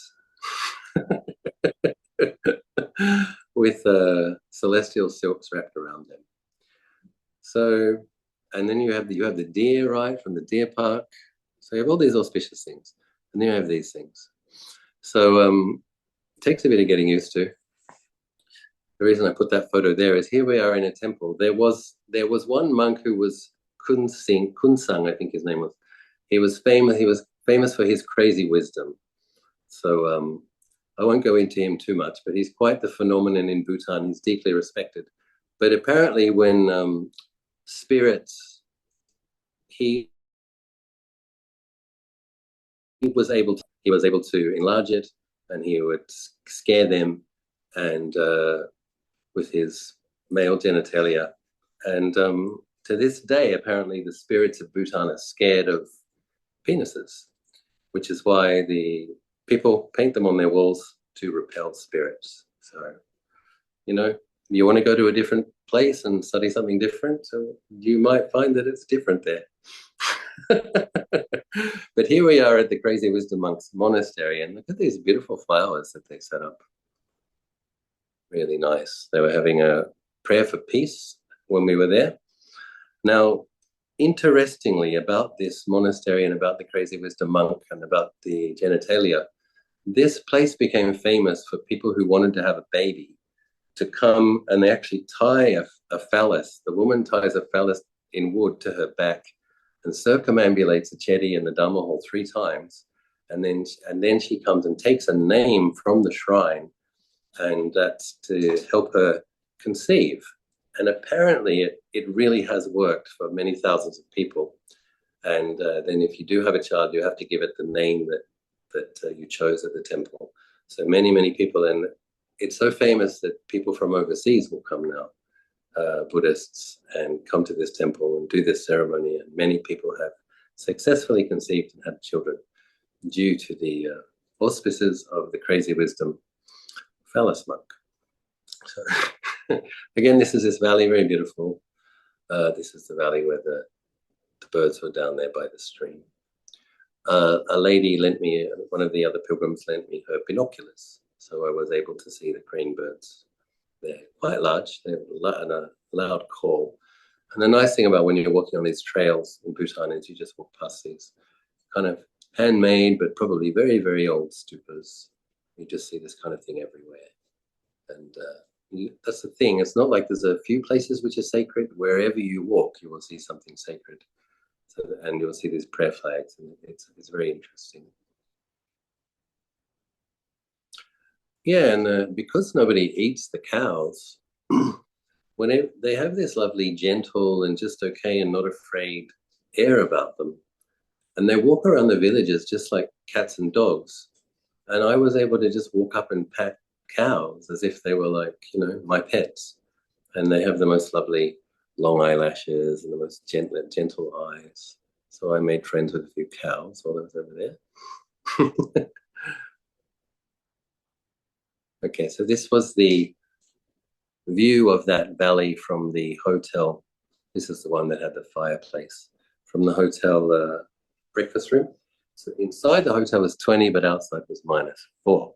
with celestial silks wrapped around them. So, and then you have the deer, right, from the deer park. So you have all these auspicious things. And you have these things. So it takes a bit of getting used to. The reason I put that photo there is here we are in a temple. There was one monk who was Kunsang, I think his name was. He was famous for his crazy wisdom. So I won't go into him too much, but he's quite the phenomenon in Bhutan. He's deeply respected. But apparently when spirits, he was able to enlarge it, and he would scare them, and with his male genitalia. And to this day, apparently the spirits of Bhutan are scared of penises, which is why the people paint them on their walls to repel spirits. So, you want to go to a different place and study something different, so you might find that it's different there. But here we are at the Crazy Wisdom Monks Monastery, and look at these beautiful flowers that they set up. Really nice. They were having a prayer for peace when we were there. Now, interestingly, about this monastery and about the Crazy Wisdom Monk and about the genitalia, this place became famous for people who wanted to have a baby to come, and they actually tie a phallus. The woman ties a phallus in wood to her back and circumambulates the chedi and the dhamma hall 3 times, and then she comes and takes a name from the shrine, and that's to help her conceive. And apparently it really has worked for many thousands of people. And then if you do have a child, you have to give it the name that you chose at the temple. So many people, and it's so famous that people from overseas will come now, Buddhists, and come to this temple and do this ceremony. And many people have successfully conceived and had children due to the auspices of the Crazy Wisdom phallus monk. So again, this is this valley, very beautiful. This is the valley where the birds were down there by the stream. A lady lent me, one of the other pilgrims lent me her binoculars, so I was able to see the crane birds. They're quite large, they have a loud call. And the nice thing about when you're walking on these trails in Bhutan is you just walk past these kind of handmade, but probably very, very old stupas. You just see this kind of thing everywhere. And that's the thing. It's not like there's a few places which are sacred. Wherever you walk, you will see something sacred. So, and you'll see these prayer flags, and it's very interesting. Yeah, and because nobody eats the cows, they have this lovely, gentle, and just okay and not afraid air about them. And they walk around the villages just like cats and dogs. And I was able to just walk up and pat cows as if they were like, my pets. And they have the most lovely long eyelashes and the most gentle eyes. So I made friends with a few cows while I was over there. Okay, so this was the view of that valley from the hotel. This is the one that had the fireplace from the hotel breakfast room. So inside the hotel was 20, but outside was -4.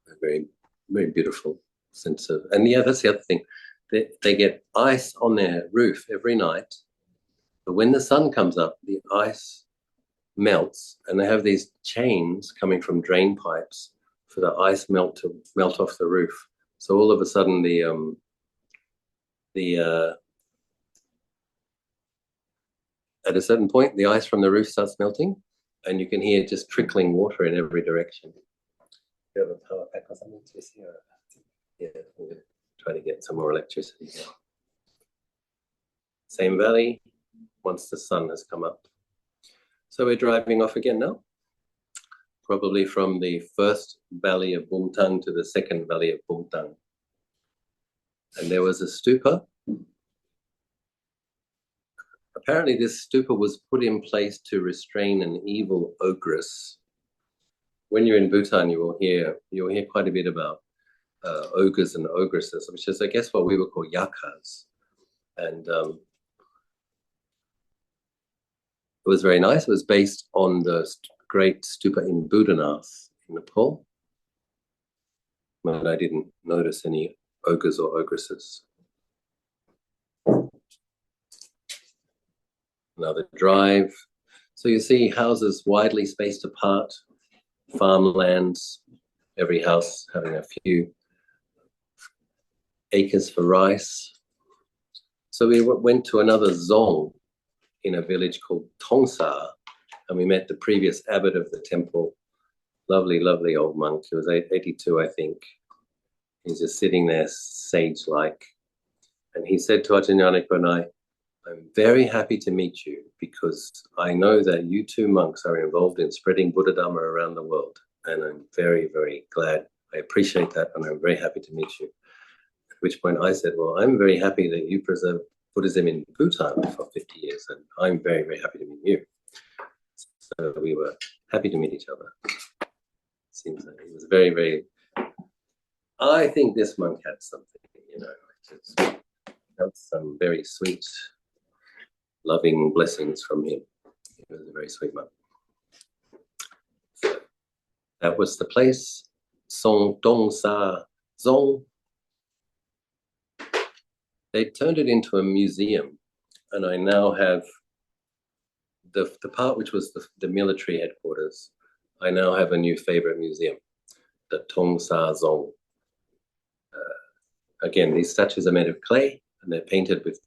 A very, very beautiful sense of, and yeah, that's the other thing. They get ice on their roof every night, but when the sun comes up, the ice melts, and they have these chains coming from drain pipes for the ice melt off the roof. So all of a sudden, at a certain point, the ice from the roof starts melting, and you can hear just trickling water in every direction. You have a power pack or something to see? Yeah, I'm going to try to get some more electricity now. Same valley once the sun has come up. So we're driving off again now, probably from the first valley of Bumthang to the second valley of Bumthang. And there was a stupa. Apparently this stupa was put in place to restrain an evil ogress. When you're in Bhutan, you'll hear quite a bit about ogres and ogresses, which is, I guess, what we would call yakas. And it was very nice. It was based on the great stupa in Buddhanath in Nepal. But I didn't notice any ogres or ogresses. Another drive. So you see houses widely spaced apart, farmlands, every house having a few acres for rice. So we went to another Dzong in a village called Tongsa, and we met the previous abbot of the temple. Lovely, lovely old monk. He was 82, I think. He's just sitting there sage-like. And he said to Ajahn Nyaniko and I, I'm very happy to meet you because I know that you two monks are involved in spreading Buddha Dhamma around the world. And I'm very, very glad. I appreciate that, and I'm very happy to meet you. At which point I said, well, I'm very happy that you preserve Buddhism in Bhutan for 50 years, and I'm very, very happy to meet you. So we were happy to meet each other. Seems like he was very, very... I think this monk had something, you know, just felt some very sweet, loving blessings from him. He was a very sweet monk. So that was the place, Song Dong Sa Dzong. They turned it into a museum, and I now have the part which was the military headquarters. I now have a new favorite museum, the Tong Sa Dzong. Again, these statues are made of clay, and they're painted with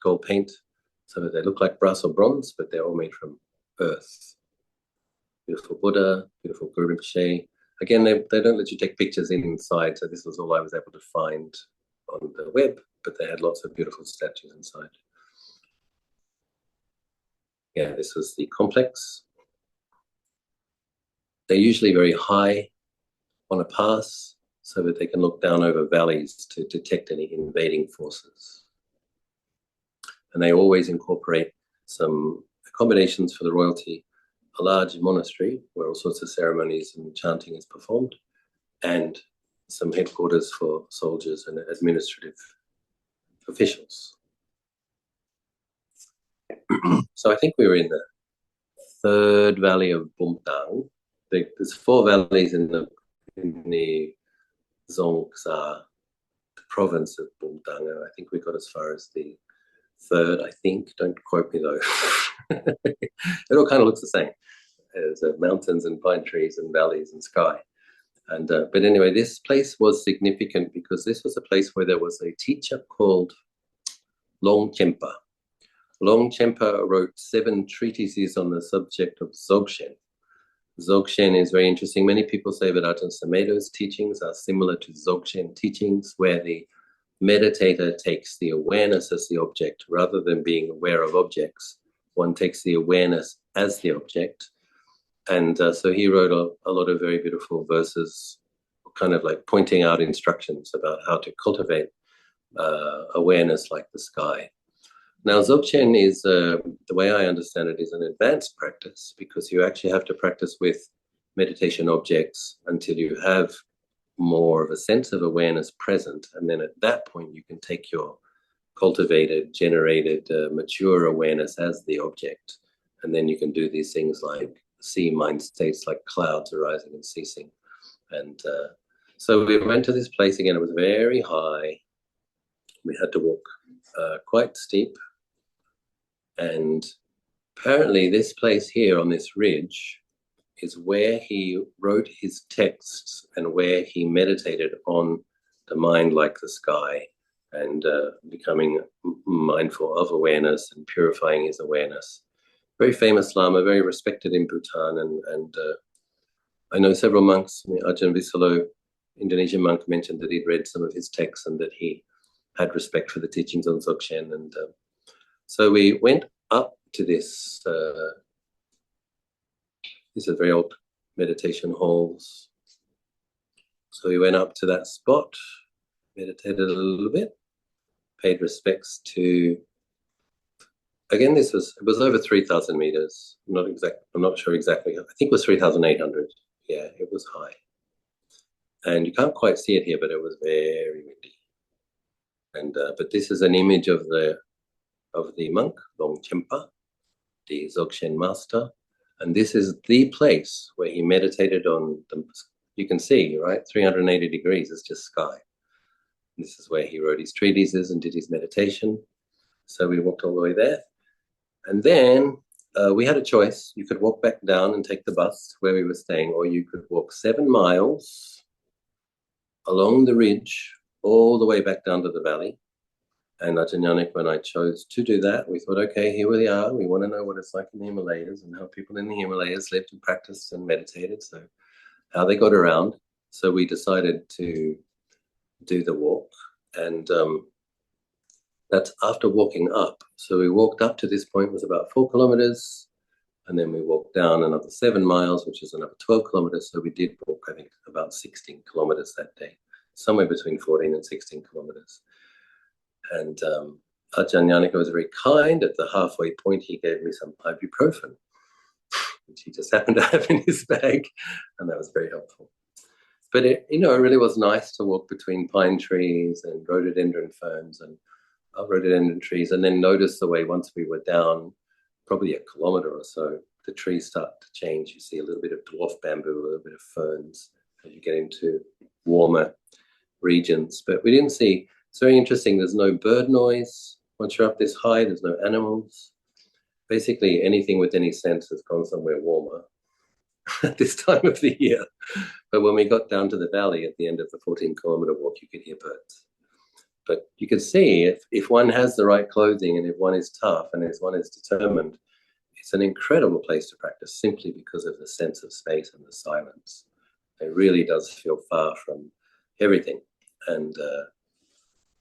gold paint, so that they look like brass or bronze, but they're all made from earth. Beautiful Buddha, beautiful Guru Rinpoche. Again, they don't let you take pictures inside, so this was all I was able to find on the web, but they had lots of beautiful statues inside. Yeah, this was the complex. They're usually very high on a pass so that they can look down over valleys to detect any invading forces. And they always incorporate some accommodations for the royalty, a large monastery where all sorts of ceremonies and chanting is performed, and some headquarters for soldiers and administrative officials. So I think we were in the third valley of Bumthang. There's 4 valleys in the Dzongsa province of Bumthang. I think we got as far as the third, I think. Don't quote me though. It all kind of looks the same. There's mountains and pine trees and valleys and sky. And but anyway, this place was significant because this was a place where there was a teacher called Longchenpa. Longchenpa wrote 7 treatises on the subject of Dzogchen. Dzogchen is very interesting. Many people say that Ajahn Sumedho's teachings are similar to Dzogchen teachings, where the meditator takes the awareness as the object rather than being aware of objects. One takes the awareness as the object. And so he wrote a lot of very beautiful verses, kind of like pointing out instructions about how to cultivate awareness like the sky. Now, Dzogchen is, the way I understand it, is an advanced practice because you actually have to practice with meditation objects until you have more of a sense of awareness present. And then at that point, you can take your cultivated, generated, mature awareness as the object. And then you can do these things like see mind states like clouds arising and ceasing. And so we went to this place again. It was very high. We had to walk quite steep. And apparently this place here on this ridge is where he wrote his texts and where he meditated on the mind like the sky and becoming mindful of awareness and purifying his awareness. Very famous Lama, very respected in Bhutan. And I know several monks. I mean, Ajahn Visalo, Indonesian monk, mentioned that he'd read some of his texts and that he had respect for the teachings on Dzogchen. And so we went up to this, these are very old meditation halls. So we went up to that spot, meditated a little bit, paid respects to, again, it was over 3,000 meters. I'm not sure exactly. I think it was 3,800. Yeah, it was high. And you can't quite see it here, but it was very windy. And but this is an image of the monk, Longchenpa, the Dzogchen master. And this is the place where he meditated on you can see, right? 380 degrees is just sky. This is where he wrote his treatises and did his meditation. So we walked all the way there. And then we had a choice. You could walk back down and take the bus to where we were staying, or you could walk 7 miles along the ridge all the way back down to the valley. And Ajahn Nyaniko and I chose to do that. We thought, okay, here we are. We want to know what it's like in the Himalayas and how people in the Himalayas lived and practiced and meditated, so how they got around. So we decided to do the walk, and that's after walking up. So we walked up to this point, was about 4 kilometers, and then we walked down another 7 miles, which is another 12 kilometers. So we did walk, I think, about 16 kilometers that day, somewhere between 14 and 16 kilometers. And Ajahn Nyaniko was very kind. At the halfway point, he gave me some ibuprofen, which he just happened to have in his bag, and that was very helpful. But it really was nice to walk between pine trees and rhododendron ferns and rhododendron trees, and then notice the way once we were down probably a kilometer or so, the trees start to change. You see a little bit of dwarf bamboo, a little bit of ferns as you get into warmer regions. But we didn't see, it's very interesting, there's no bird noise. Once you're up this high, there's no animals. Basically anything with any sense has gone somewhere warmer at this time of the year. But when we got down to the valley at the end of the 14-kilometer walk, you could hear birds. But you can see if one has the right clothing and if one is tough and if one is determined, it's an incredible place to practice simply because of the sense of space and the silence. It really does feel far from everything. And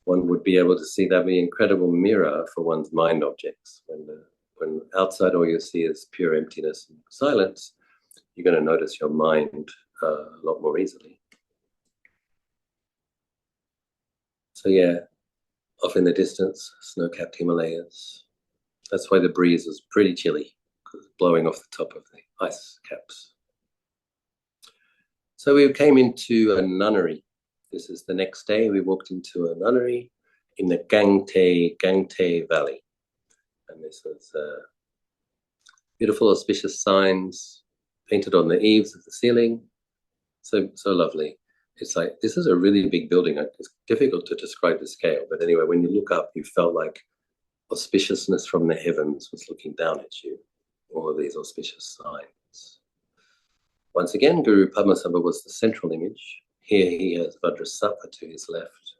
one would be able to see that be an incredible mirror for one's mind objects. When outside all you see is pure emptiness and silence, you're going to notice your mind a lot more easily. So yeah, off in the distance, snow-capped Himalayas. That's why the breeze was pretty chilly, because it's blowing off the top of the ice caps. So we came into a nunnery. This is the next day. We walked into a nunnery in the Gangte Valley. And this was beautiful auspicious signs painted on the eaves of the ceiling. So lovely. It's like, this is a really big building. It's difficult to describe the scale, but anyway, when you look up, you felt like auspiciousness from the heavens was looking down at you. All of these auspicious signs. Once again, Guru Padmasambhava was the central image. Here he has Vajrasattva to his left.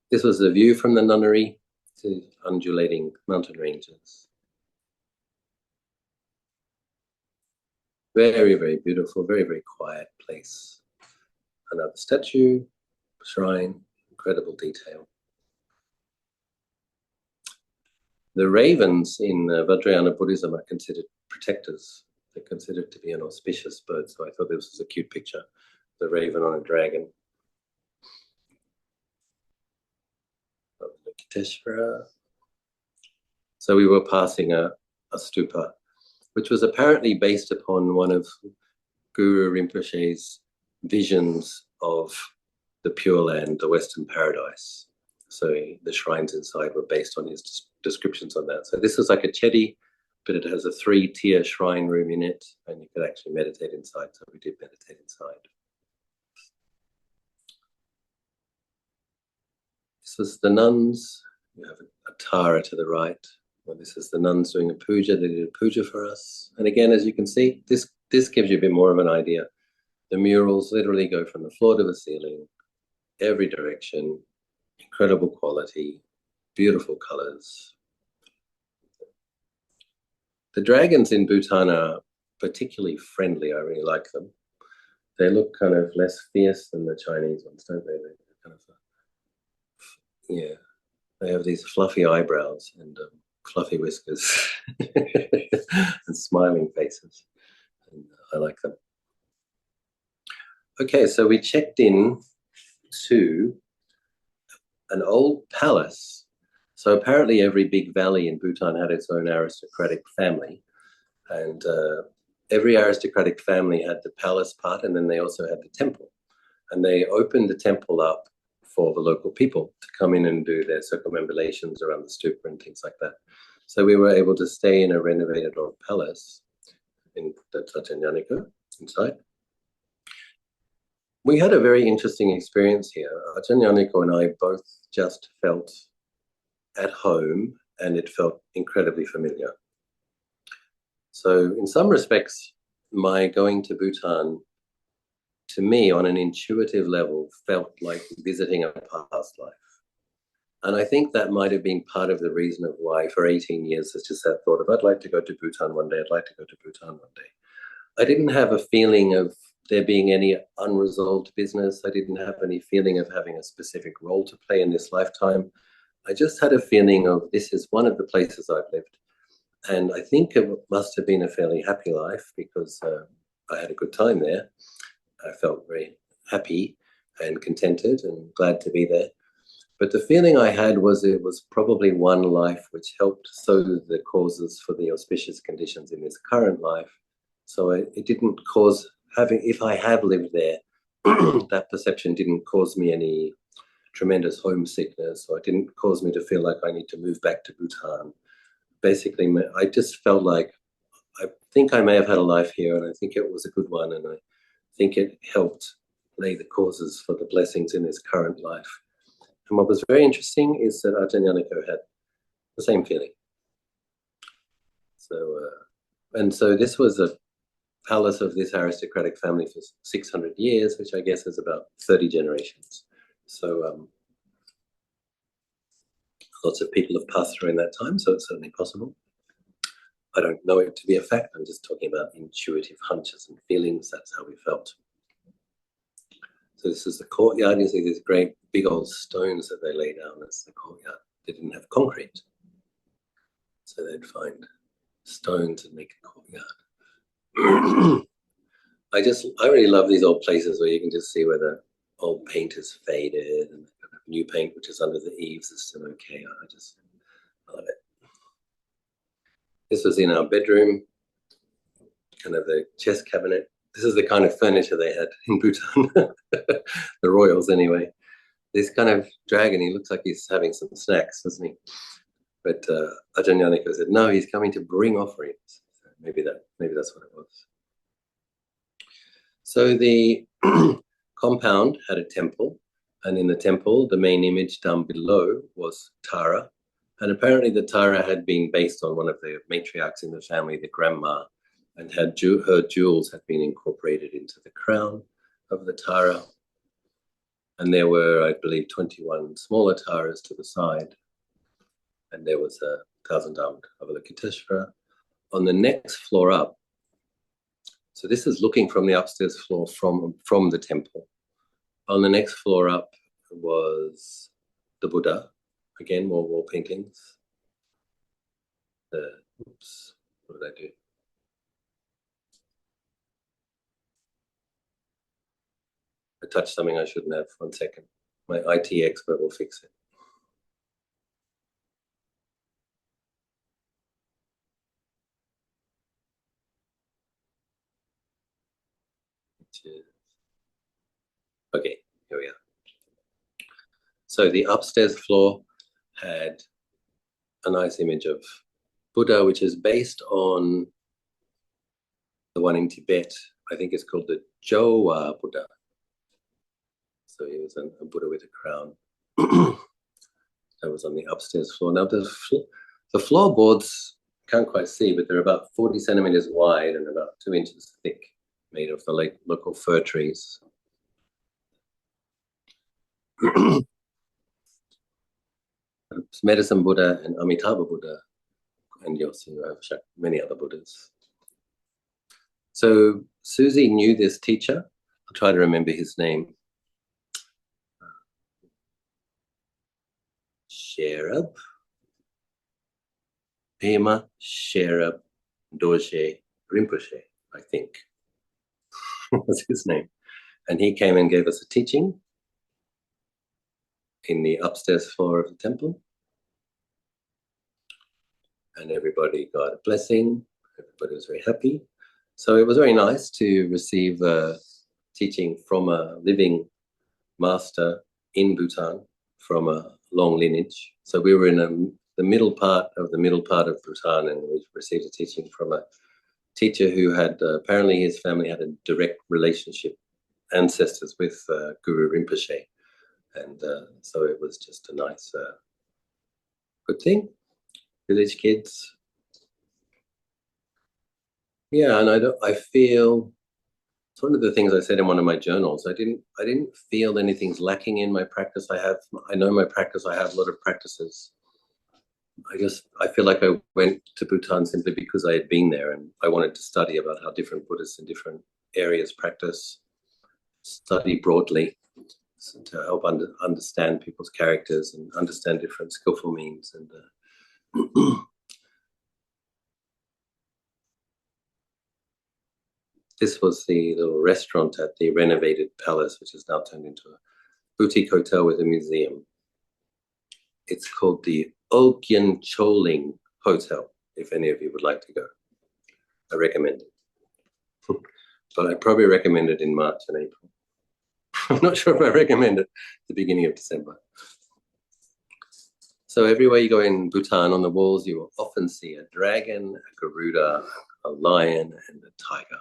This was the view from the nunnery to undulating mountain ranges. Very, very beautiful, very, very quiet place. Another statue, shrine, incredible detail. The ravens in Vajrayana Buddhism are considered protectors. They're considered to be an auspicious bird, so I thought this was a cute picture. The raven on a dragon. So we were passing a stupa, which was apparently based upon one of Guru Rinpoche's visions of the Pure Land, the Western Paradise. So the shrines inside were based on his descriptions on that. So this is like a chedi, but it has a 3-tier shrine room in it, and you could actually meditate inside. So we did meditate inside. This was the nuns. You have a Tara to the right. Well, this is the nuns doing a puja. They did a puja for us. And again, as you can see, this gives you a bit more of an idea. The murals literally go from the floor to the ceiling, every direction, incredible quality, beautiful colors. The dragons in Bhutan are particularly friendly. I really like them. They look kind of less fierce than the Chinese ones, don't they? They're kind of, yeah, they have these fluffy eyebrows and fluffy whiskers and smiling faces. And I like them. Okay, so we checked in to an old palace. So apparently every big valley in Bhutan had its own aristocratic family. And every aristocratic family had the palace part, and then they also had the temple. And they opened the temple up for the local people to come in and do their circumambulations around the stupa and things like that. So we were able to stay in a renovated old palace in the Ajahn Nyaniko inside. We had a very interesting experience here. Ajahn Nyaniko and I both just felt at home, and it felt incredibly familiar. So in some respects, my going to Bhutan, to me, on an intuitive level, felt like visiting a past life. And I think that might have been part of the reason of why for 18 years it's just that thought of, I'd like to go to Bhutan one day, I'd like to go to Bhutan one day. I didn't have a feeling of there being any unresolved business. I didn't have any feeling of having a specific role to play in this lifetime. I just had a feeling of this is one of the places I've lived. And I think it must have been a fairly happy life because I had a good time there. I felt very happy and contented and glad to be there. But the feeling I had was it was probably one life which helped sow the causes for the auspicious conditions in this current life. So it didn't cause having, if I have lived there, that perception didn't cause me any tremendous homesickness, or it didn't cause me to feel like I need to move back to Bhutan. Basically, I just felt like I think I may have had a life here, and I think it was a good one, and I think it helped lay the causes for the blessings in this current life. And what was very interesting is that Ajahn Nyaniko had the same feeling. So this was a palace of this aristocratic family for 600 years, which I guess is about 30 generations. So lots of people have passed through in that time, so it's certainly possible. I don't know it to be a fact. I'm just talking about intuitive hunches and feelings. That's how we felt. So this is the courtyard. You see these great big old stones that they lay down as the courtyard. They didn't have concrete. So they'd find stones and make a courtyard. I really love these old places where you can just see where the old paint is faded and new paint which is under the eaves is still okay. I love it. This was in our bedroom, kind of the chest cabinet. This is the kind of furniture they had in Bhutan, the royals anyway. This kind of dragon, he looks like he's having some snacks, doesn't he? But Ajahn Nyaniko said, no, he's coming to bring offerings. So maybe that's what it was. So the compound had a temple, and in the temple, the main image down below was Tara. And apparently the Tara had been based on one of the matriarchs in the family, the grandma, and her jewels had been incorporated into the crown of the Tara. And there were, I believe, 21 smaller Taras to the side. And there was a 1,000-armed Avalokiteshvara. On the next floor up, so this is looking from the upstairs floor from the temple. On the next floor up was the Buddha. Again, more wall paintings. Oops, what did I do? I touched something I shouldn't have. 1 second. My IT expert will fix it. Okay, here we are. So the upstairs floor had a nice image of Buddha, which is based on the one in Tibet. I think it's called the Jowa Buddha. So he was a Buddha with a crown. That was on the upstairs floor. Now the floorboards, can't quite see, but they're about 40 centimeters wide and about 2 inches thick, made of the local fir trees. Medicine Buddha and Amitabha Buddha, and you also have many other Buddhas. So Susie knew this teacher. I'll try to remember his name. Sherab. Pema Sherab Dorje Rinpoche, I think. was his name. And he came and gave us a teaching in the upstairs floor of the temple. And everybody got a blessing. Everybody was very happy. So it was very nice to receive teaching from a living master in Bhutan from a long lineage. So we were in the middle part of Bhutan, and we received a teaching from a teacher who had apparently his family had a direct relationship, ancestors with Guru Rinpoche. And so it was just a nice, good thing. Village kids. Yeah, and I feel it's one of the things I said in one of my journals. I didn't feel anything's lacking in my practice. I know my practice. I have a lot of practices. I feel like I went to Bhutan simply because I had been there and I wanted to study about how different Buddhists in different areas practice, study broadly, so to help understand people's characters and understand different skillful means. And this was the little restaurant at the renovated palace, which has now turned into a boutique hotel with a museum. It's called the Ogyen Choling Hotel, if any of you would like to go. I recommend it. But I probably recommend it in March and April. I'm not sure if I recommend it at the beginning of December. So everywhere you go in Bhutan, on the walls, you will often see a dragon, a Garuda, a lion, and a tiger.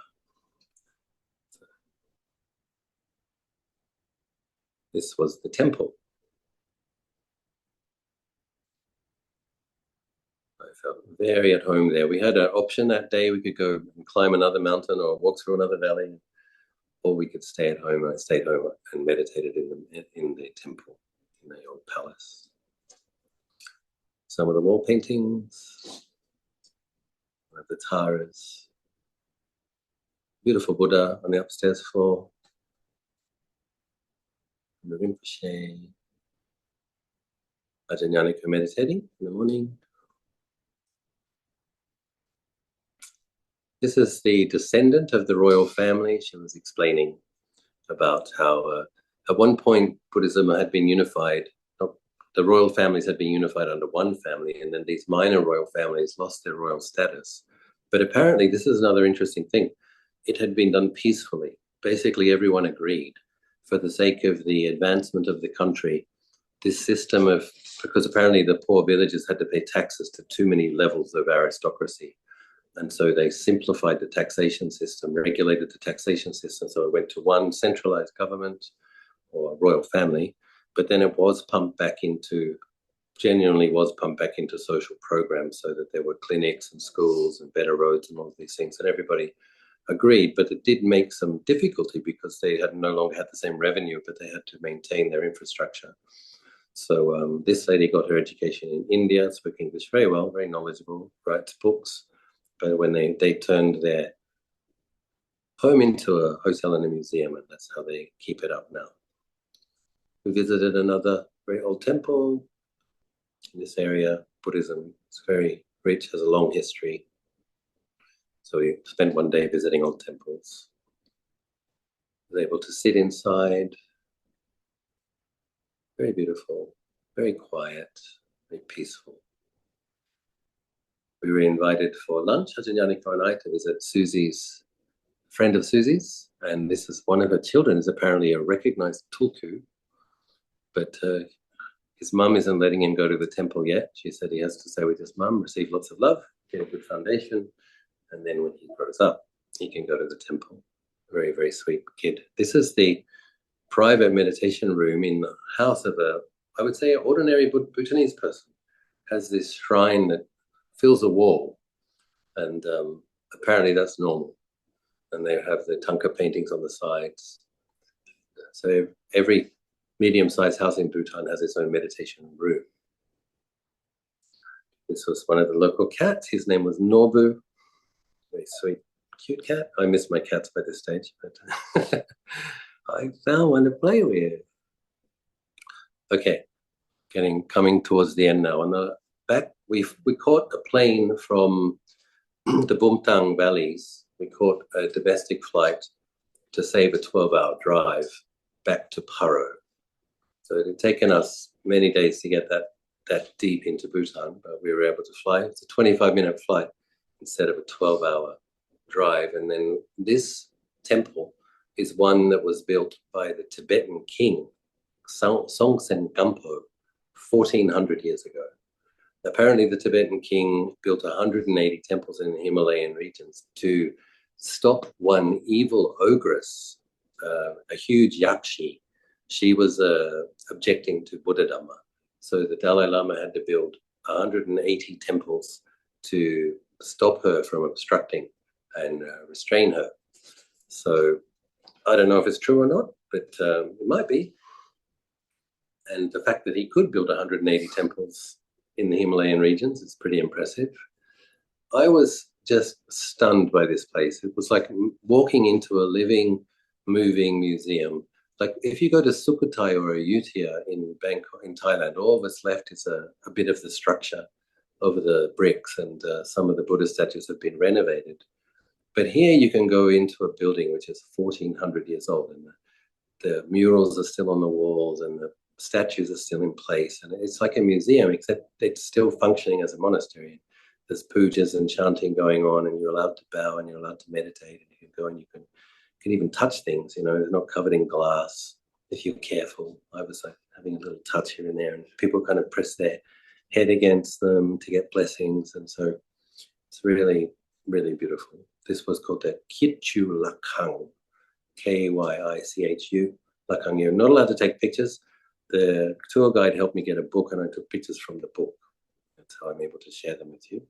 This was the temple. I felt very at home there. We had an option that day. We could go and climb another mountain or walk through another valley, or we could stay at home. I stayed home and meditated in the temple, in the old palace. Some of the wall paintings, one of the taras, beautiful Buddha on the upstairs floor, and the Rinpoche, Ajahn Nyaniko meditating in the morning. This is the descendant of the royal family. She was explaining about how at one point Buddhism had been unified. The royal families had been unified under one family, and then these minor royal families lost their royal status. But apparently, this is another interesting thing. It had been done peacefully. Basically, everyone agreed for the sake of the advancement of the country. This system of, because apparently the poor villagers had to pay taxes to too many levels of aristocracy. And so they simplified the taxation system, regulated the taxation system. So it went to one centralized government or royal family, but then it was pumped back into, genuinely was pumped back into social programs so that there were clinics and schools and better roads and all of these things. And everybody agreed, but it did make some difficulty because they had no longer had the same revenue, but they had to maintain their infrastructure. So this lady got her education in India, spoke English very well, very knowledgeable, writes books. But when they turned their home into a hotel and a museum, and that's how they keep it up now. We visited another very old temple in this area. Buddhism is very rich, has a long history. So we spent one day visiting old temples. I was able to sit inside. Very beautiful, very quiet, very peaceful. We were invited for lunch, Ajahn Nyaniko and I, to visit Susie's, friend of Susie's, and this is one of her children is apparently a recognized tulku, but his mum isn't letting him go to the temple yet. She said he has to stay with his mum, receive lots of love, get a good foundation, and then when he grows up, he can go to the temple. Very, very sweet kid. This is the private meditation room in the house of I would say, an ordinary Bhutanese person. Has this shrine that fills a wall, and apparently that's normal. And they have the Thangka paintings on the sides. So every medium-sized house in Bhutan has its own meditation room. This was one of the local cats. His name was Nobu. Very sweet, cute cat. I miss my cats by this stage, but I found one to play with. Okay, coming towards the end now. On the back, we caught a plane from the Bumthang valleys. We caught a domestic flight to save a 12-hour drive back to Paro. So it had taken us many days to get that deep into Bhutan, but we were able to fly. It's a 25-minute flight instead of a 12-hour drive. And then this temple is one that was built by the Tibetan king, Songtsen Gampo, 1,400 years ago. Apparently, the Tibetan king built 180 temples in the Himalayan regions to stop one evil ogress, a huge yakshi. She was objecting to Buddha Dhamma. So the Dalai Lama had to build 180 temples to stop her from obstructing and restrain her. So I don't know if it's true or not, but it might be. And the fact that he could build 180 temples in the Himalayan regions is pretty impressive. I was just stunned by this place. It was like walking into a living, moving museum. Like if you go to Sukhothai or Ayutthaya in Bangkok, in Thailand, all that's left is a bit of the structure over the bricks, and some of the Buddha statues have been renovated. But here you can go into a building which is 1,400 years old, and the murals are still on the walls, and the statues are still in place. And it's like a museum, except it's still functioning as a monastery. There's pujas and chanting going on, and you're allowed to bow and you're allowed to meditate, and you can go and you can even touch things, you know, they're not covered in glass if you're careful. I was like having a little touch here and there, and people kind of press their head against them to get blessings. And so it's really, really beautiful. This was called the Kitchu Lakhang, Kyichu Lakhang. You're not allowed to take pictures. The tour guide helped me get a book, and I took pictures from the book. That's how I'm able to share them with you.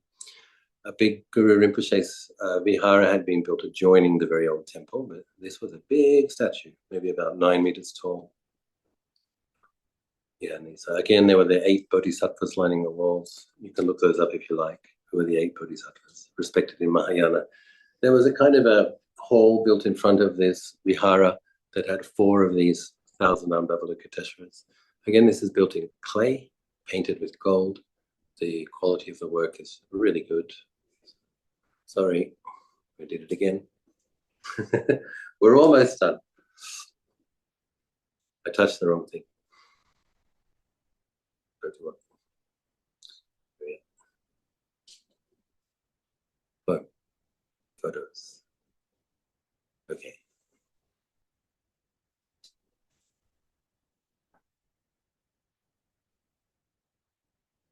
A big Guru Rinpoche's vihara had been built adjoining the very old temple, but this was a big statue, maybe about 9 meters tall. Yeah, and so again, there were the 8 bodhisattvas lining the walls. You can look those up if you like. Who are the 8 bodhisattvas, respected in Mahayana? There was a kind of a hall built in front of this vihara that had 4 of these 1,000-armed Avalokiteshvaras. Again, this is built in clay, painted with gold. The quality of the work is really good. Sorry, we did it again. We're almost done. I touched the wrong thing. Go to what? Oh, photos. Okay.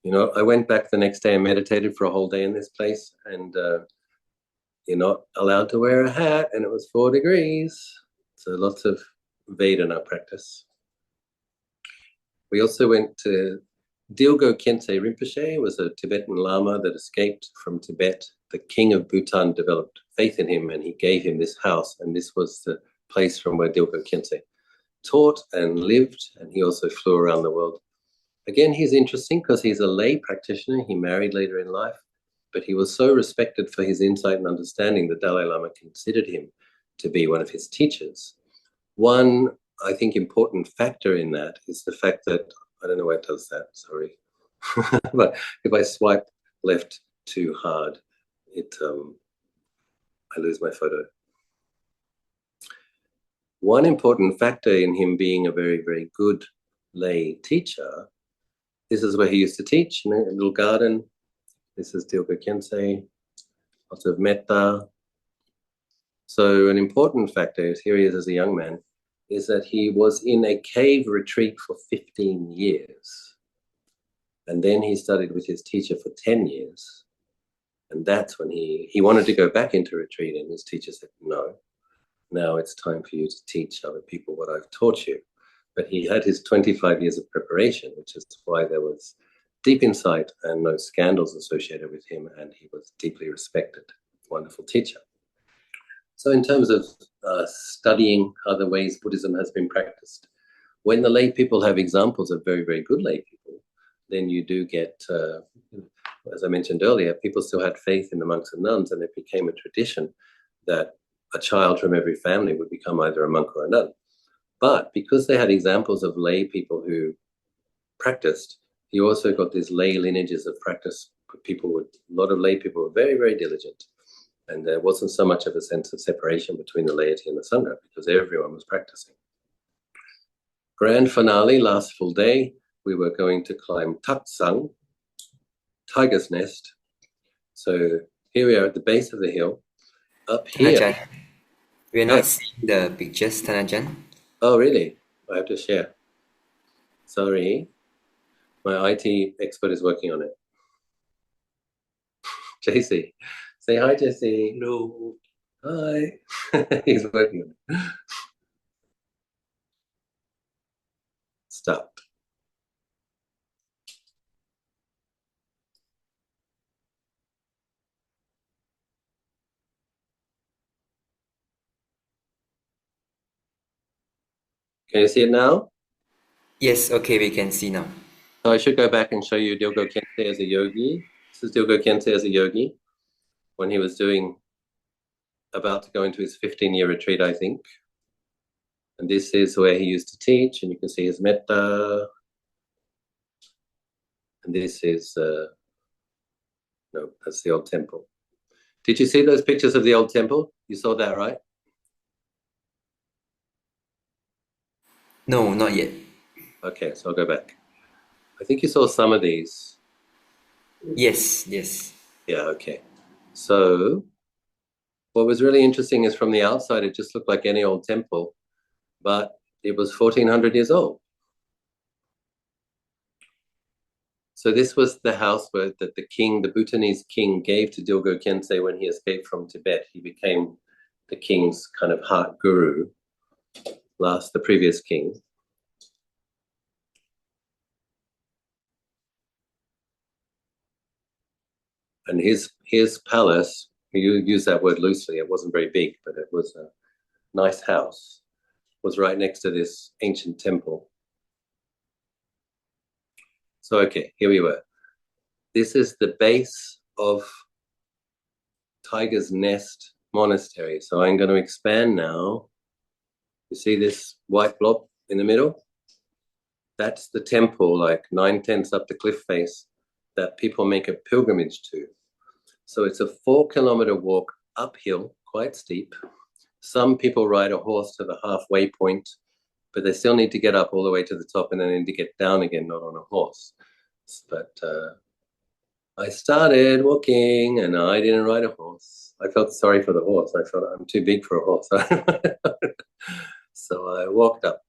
You know, I went back the next day and meditated for a whole day in this place, and you're not allowed to wear a hat, and it was 4 degrees. So lots of Vedana practice. We also went to Dilgo Khyentse Rinpoche, was a Tibetan Lama that escaped from Tibet. The king of Bhutan developed faith in him, and he gave him this house, and this was the place from where Dilgo Khyentse taught and lived, and he also flew around the world. Again, he's interesting because he's a lay practitioner. He married later in life, but he was so respected for his insight and understanding that Dalai Lama considered him to be one of his teachers. One, I think, important factor in that is the fact that, I don't know why it does that, sorry. But if I swipe left too hard, I lose my photo. One important factor in him being a very, very good lay teacher, this is where he used to teach, in a little garden. This is Dilgo Khyentse, lots of metta. So an important factor is, here he is as a young man, is that he was in a cave retreat for 15 years. And then he studied with his teacher for 10 years. And that's when he wanted to go back into retreat, and his teacher said, no, now it's time for you to teach other people what I've taught you. But he had his 25 years of preparation, which is why there was deep insight and no scandals associated with him, and he was deeply respected. Wonderful teacher. So in terms of studying other ways Buddhism has been practiced, when the lay people have examples of very, very good lay people, then you do get, as I mentioned earlier, people still had faith in the monks and nuns, and it became a tradition that a child from every family would become either a monk or a nun. But because they had examples of lay people who practiced, you also got these lay lineages of practice. A lot of lay people were very, very diligent. And there wasn't so much of a sense of separation between the laity and the Sangha because everyone was practicing. Grand finale, last full day, we were going to climb Tatsang, Tiger's Nest. So here we are at the base of the hill. Up here. Ajahn, we're not seeing the pictures, Tanajan. Oh, really? I have to share. Sorry. My IT expert is working on it. JC. Say hi, JC. Hello. Hi. He's working on it. Stop. Can you see it now? Yes, okay, we can see now. So I should go back and show you Dilgo Khyentse as a yogi. This is Dilgo Khyentse as a yogi when he was about to go into his 15-year retreat, I think. And this is where he used to teach, and you can see his metta. And this is, no, that's the old temple. Did you see those pictures of the old temple? You saw that, right? No, not yet. Okay, so I'll go back. I think you saw some of these. Yes, yes. Yeah, okay. So what was really interesting is from the outside, it just looked like any old temple, but it was 1400 years old. So this was the house where the king, the Bhutanese king, gave to Dilgo Khyentse when he escaped from Tibet. He became the king's kind of heart guru, the previous king. And his palace, you use that word loosely, it wasn't very big, but it was a nice house, was right next to this ancient temple. So, okay, here we were. This is the base of Tiger's Nest Monastery. So I'm going to expand now. You see this white blob in the middle? That's the temple, like 9/10 up the cliff face, that people make a pilgrimage to. So it's a 4-kilometer walk uphill, quite steep. Some people ride a horse to the halfway point, but they still need to get up all the way to the top and then need to get down again, not on a horse. But I started walking and I didn't ride a horse. I felt sorry for the horse. I thought I'm too big for a horse. So I walked up.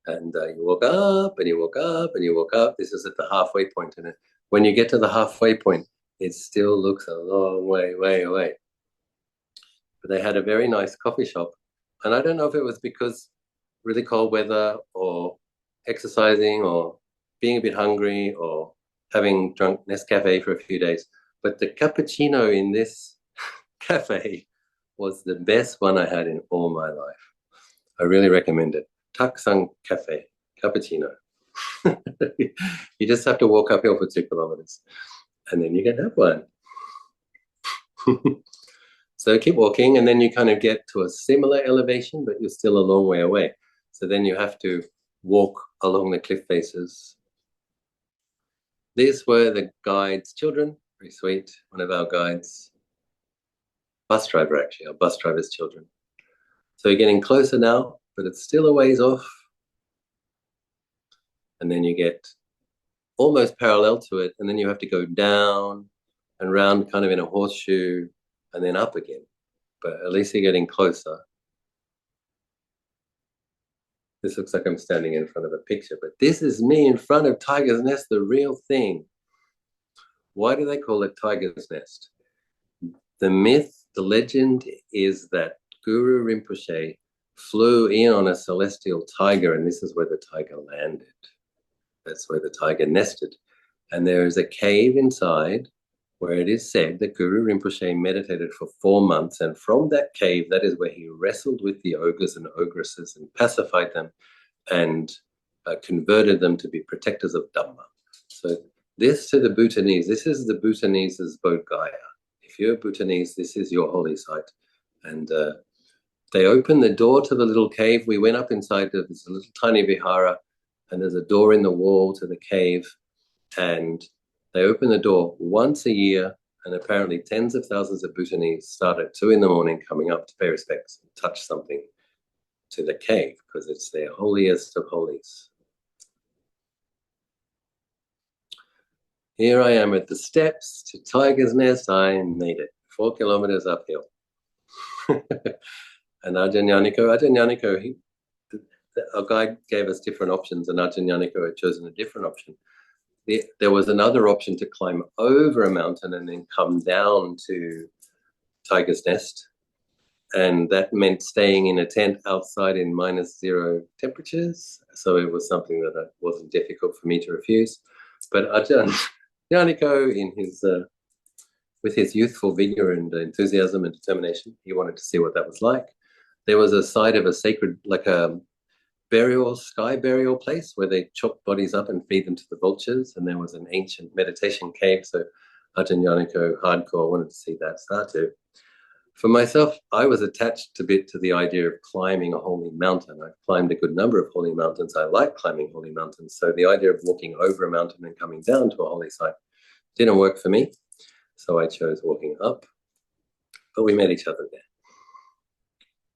And you walk up and you walk up and you walk up. This is at the halfway point. And when you get to the halfway point, it still looks a long way away. But they had a very nice coffee shop. And I don't know if it was because really cold weather or exercising or being a bit hungry or having drunk Nescafe for a few days. But the cappuccino in this cafe was the best one I had in all my life. I really recommend it. Taksang Cafe, cappuccino. You just have to walk uphill for 2 kilometers and then you can have one. So keep walking and then you kind of get to a similar elevation, but you're still a long way away. So then you have to walk along the cliff faces. These were the guide's children, very sweet, one of our guides. Bus driver, actually, our bus driver's children. So you're getting closer now, but it's still a ways off. And then you get almost parallel to it, and then you have to go down and round kind of in a horseshoe and then up again. But at least you're getting closer. This looks like I'm standing in front of a picture, but this is me in front of Tiger's Nest, the real thing. Why do they call it Tiger's Nest? The myth, the legend is that Guru Rinpoche flew in on a celestial tiger, and this is where the tiger landed. That's where the tiger nested. And there is a cave inside where it is said that Guru Rinpoche meditated for 4 months. And from that cave, that is where he wrestled with the ogres and ogresses and pacified them and converted them to be protectors of Dhamma. So this to the Bhutanese, this is the Bhutanese's Bodh Gaya. If you're Bhutanese, this is your holy site. And they opened the door to the little cave. We went up inside this little tiny vihara, and there's a door in the wall to the cave. And they open the door once a year, and apparently tens of thousands of Bhutanese start at 2 a.m. coming up to pay respects and touch something to the cave because it's their holiest of holies. Here I am at the steps to Tiger's Nest. I made it 4 kilometers uphill. And Ajahn Nyaniko, our guide gave us different options, and Ajahn Nyaniko had chosen a different option. There was another option to climb over a mountain and then come down to Tiger's Nest. And that meant staying in a tent outside in -0 temperatures. So it was something that wasn't difficult for me to refuse. But Ajahn Nyaniko, with his youthful vigor and enthusiasm and determination, he wanted to see what that was like. There was a site of a sacred, like a sky burial place where they chop bodies up and feed them to the vultures. And there was an ancient meditation cave. So Ajahn Nyaniko hardcore wanted to see that statue. For myself, I was attached a bit to the idea of climbing a holy mountain. I've climbed a good number of holy mountains. I like climbing holy mountains. So the idea of walking over a mountain and coming down to a holy site didn't work for me. So I chose walking up. But we met each other there.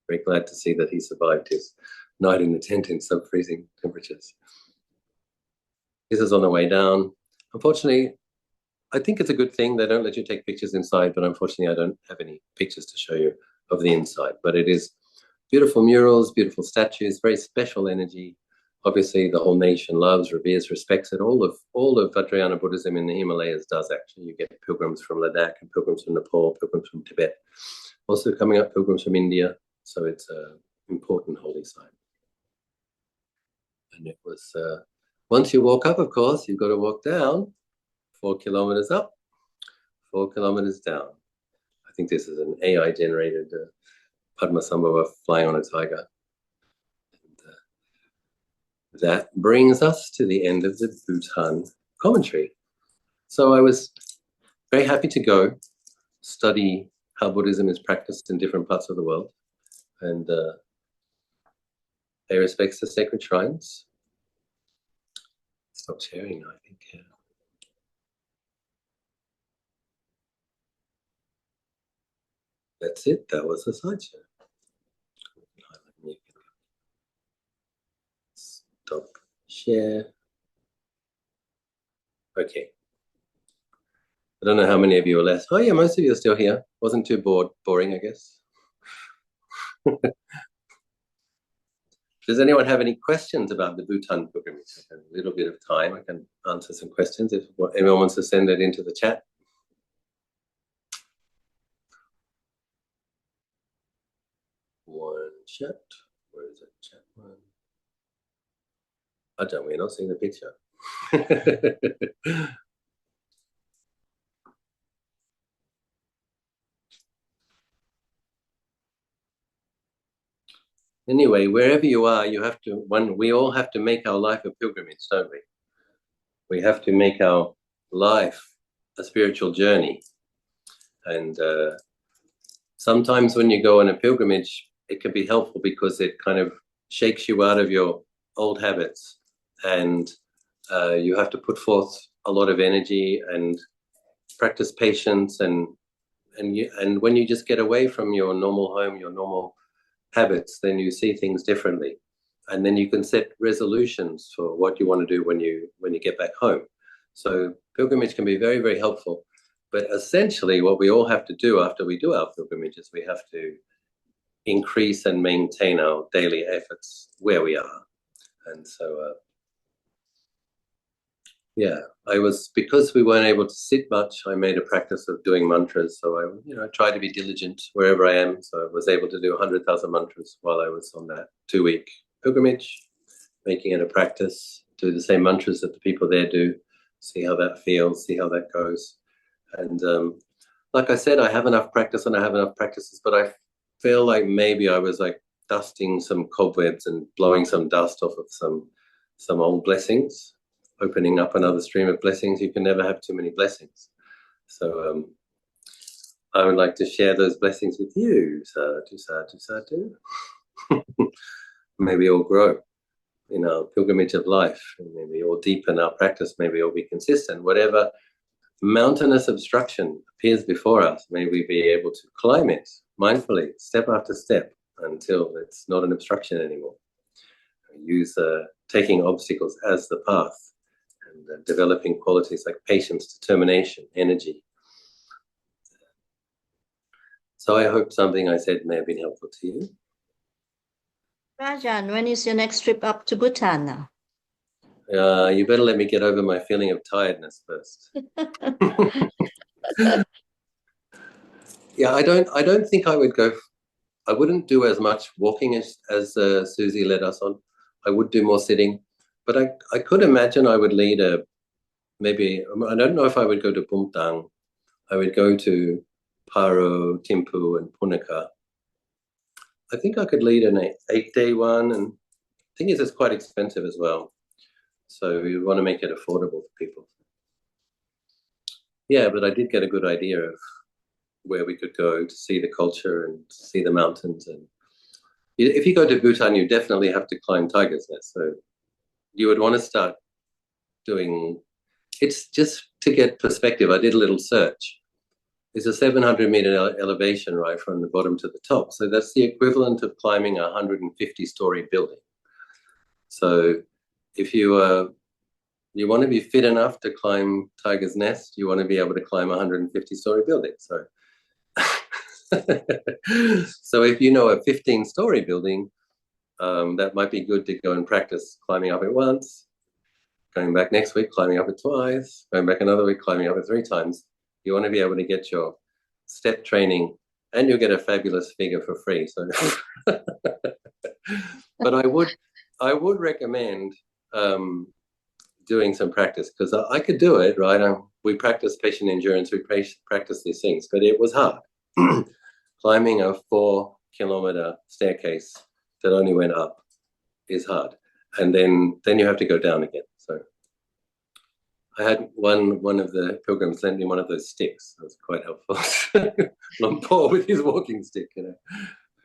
Very glad to see that he survived his night in the tent in sub-freezing temperatures. This is on the way down. Unfortunately, I think it's a good thing they don't let you take pictures inside, but unfortunately I don't have any pictures to show you of the inside. But it is beautiful murals, beautiful statues, very special energy. Obviously the whole nation loves, reveres, respects it. All of Vajrayana Buddhism in the Himalayas does actually. You get pilgrims from Ladakh and pilgrims from Nepal, pilgrims from Tibet. Also coming up, pilgrims from India. So it's an important holy site. And it was, once you walk up, of course, you've got to walk down. 4 kilometers up, 4 kilometers down. I think this is an AI-generated Padmasambhava flying on a tiger. And, that brings us to the end of the Bhutan commentary. So I was very happy to go study how Buddhism is practiced in different parts of the world and pay respects to sacred shrines. Stop sharing now, I think. Yeah. That's it. That was a slideshow. Stop share. Okay. I don't know how many of you are left. Oh yeah, most of you are still here. Wasn't too boring, I guess. Does anyone have any questions about the Bhutan pilgrimage? I have a little bit of time. I can answer some questions if anyone wants to send it into the chat. One chat. Where is it? Chat one. Ajahn, we're not seeing the picture. Anyway, wherever you are, you have to, we all have to make our life a pilgrimage, don't we? We have to make our life a spiritual journey. And sometimes when you go on a pilgrimage, it can be helpful because it kind of shakes you out of your old habits. And you have to put forth a lot of energy and practice patience. And when you just get away from your normal home, your normal habits, then you see things differently, and then you can set resolutions for what you want to do when you get back home. So pilgrimage can be very, very helpful, but essentially what we all have to do after we do our pilgrimages, we have to increase and maintain our daily efforts where we are. And so yeah, because we weren't able to sit much, I made a practice of doing mantras. So I try to be diligent wherever I am. So I was able to do 100,000 mantras while I was on that 2-week pilgrimage, making it a practice, do the same mantras that the people there do, see how that feels, see how that goes. And like I said, I have enough practice and I have enough practices, but I feel like maybe I was like dusting some cobwebs and blowing some dust off of some old blessings, opening up another stream of blessings. You can never have too many blessings. So I would like to share those blessings with you. Sadhu, sadhu, sadhu. Maybe we'll grow in our pilgrimage of life, and maybe we'll deepen our practice, maybe we'll be consistent. Whatever mountainous obstruction appears before us, may we be able to climb it mindfully, step after step, until it's not an obstruction anymore. Use taking obstacles as the path, and developing qualities like patience, determination, energy. So I hope something I said may have been helpful to you. Ajahn, when is your next trip up to Bhutan now? You better let me get over my feeling of tiredness first. Yeah, I don't think I would go. I wouldn't do as much walking as Susie led us on. I would do more sitting, but I could imagine I would lead maybe, I don't know if I would go to Bumthang. I would go to Paro, Thimphu, and Punakha. I think I could lead an 8-day one and thing is, it's quite expensive as well. So we want to make it affordable for people. Yeah, but I did get a good idea of where we could go to see the culture and see the mountains. And if you go to Bhutan, you definitely have to climb Tiger's Nest. So you would want to start doing, it's just to get perspective. I did a little search. It's a 700-meter elevation right from the bottom to the top. So that's the equivalent of climbing a 150-story building. So if you want to be fit enough to climb Tiger's Nest, you want to be able to climb a 150-story building. So, so if you know a 15-story building, that might be good to go and practice climbing up it once, going back next week, climbing up it twice, going back another week, climbing up it 3 times. You want to be able to get your step training, and you'll get a fabulous figure for free. So, but I would recommend doing some practice, because I could do it, right? We practice patient endurance, we practice these things, but it was hard. Climbing a 4-kilometer staircase that only went up is hard, and then you have to go down again. So I had one of the pilgrims lent me one of those sticks. That was quite helpful. Long Paul with his walking stick, you know.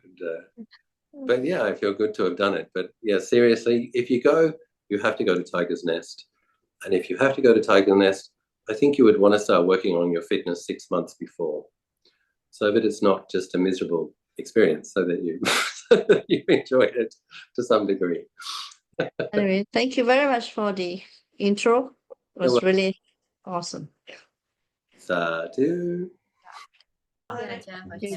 And, but yeah, I feel good to have done it. But yeah, seriously, if you go, you have to go to Tiger's Nest. And if you have to go to Tiger's Nest, I think you would want to start working on your fitness 6 months before, so that it's not just a miserable experience, so that you enjoy it to some degree. Anyway, thank you very much for the intro. It was really awesome. Sadhu. Okay,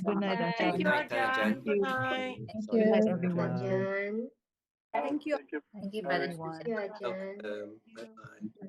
good night, Ajahn. Thank you, Ajahn. Good night. Good night, everyone. Ajahn. Thank you. Thank you, everyone. Welcome. Bye-bye.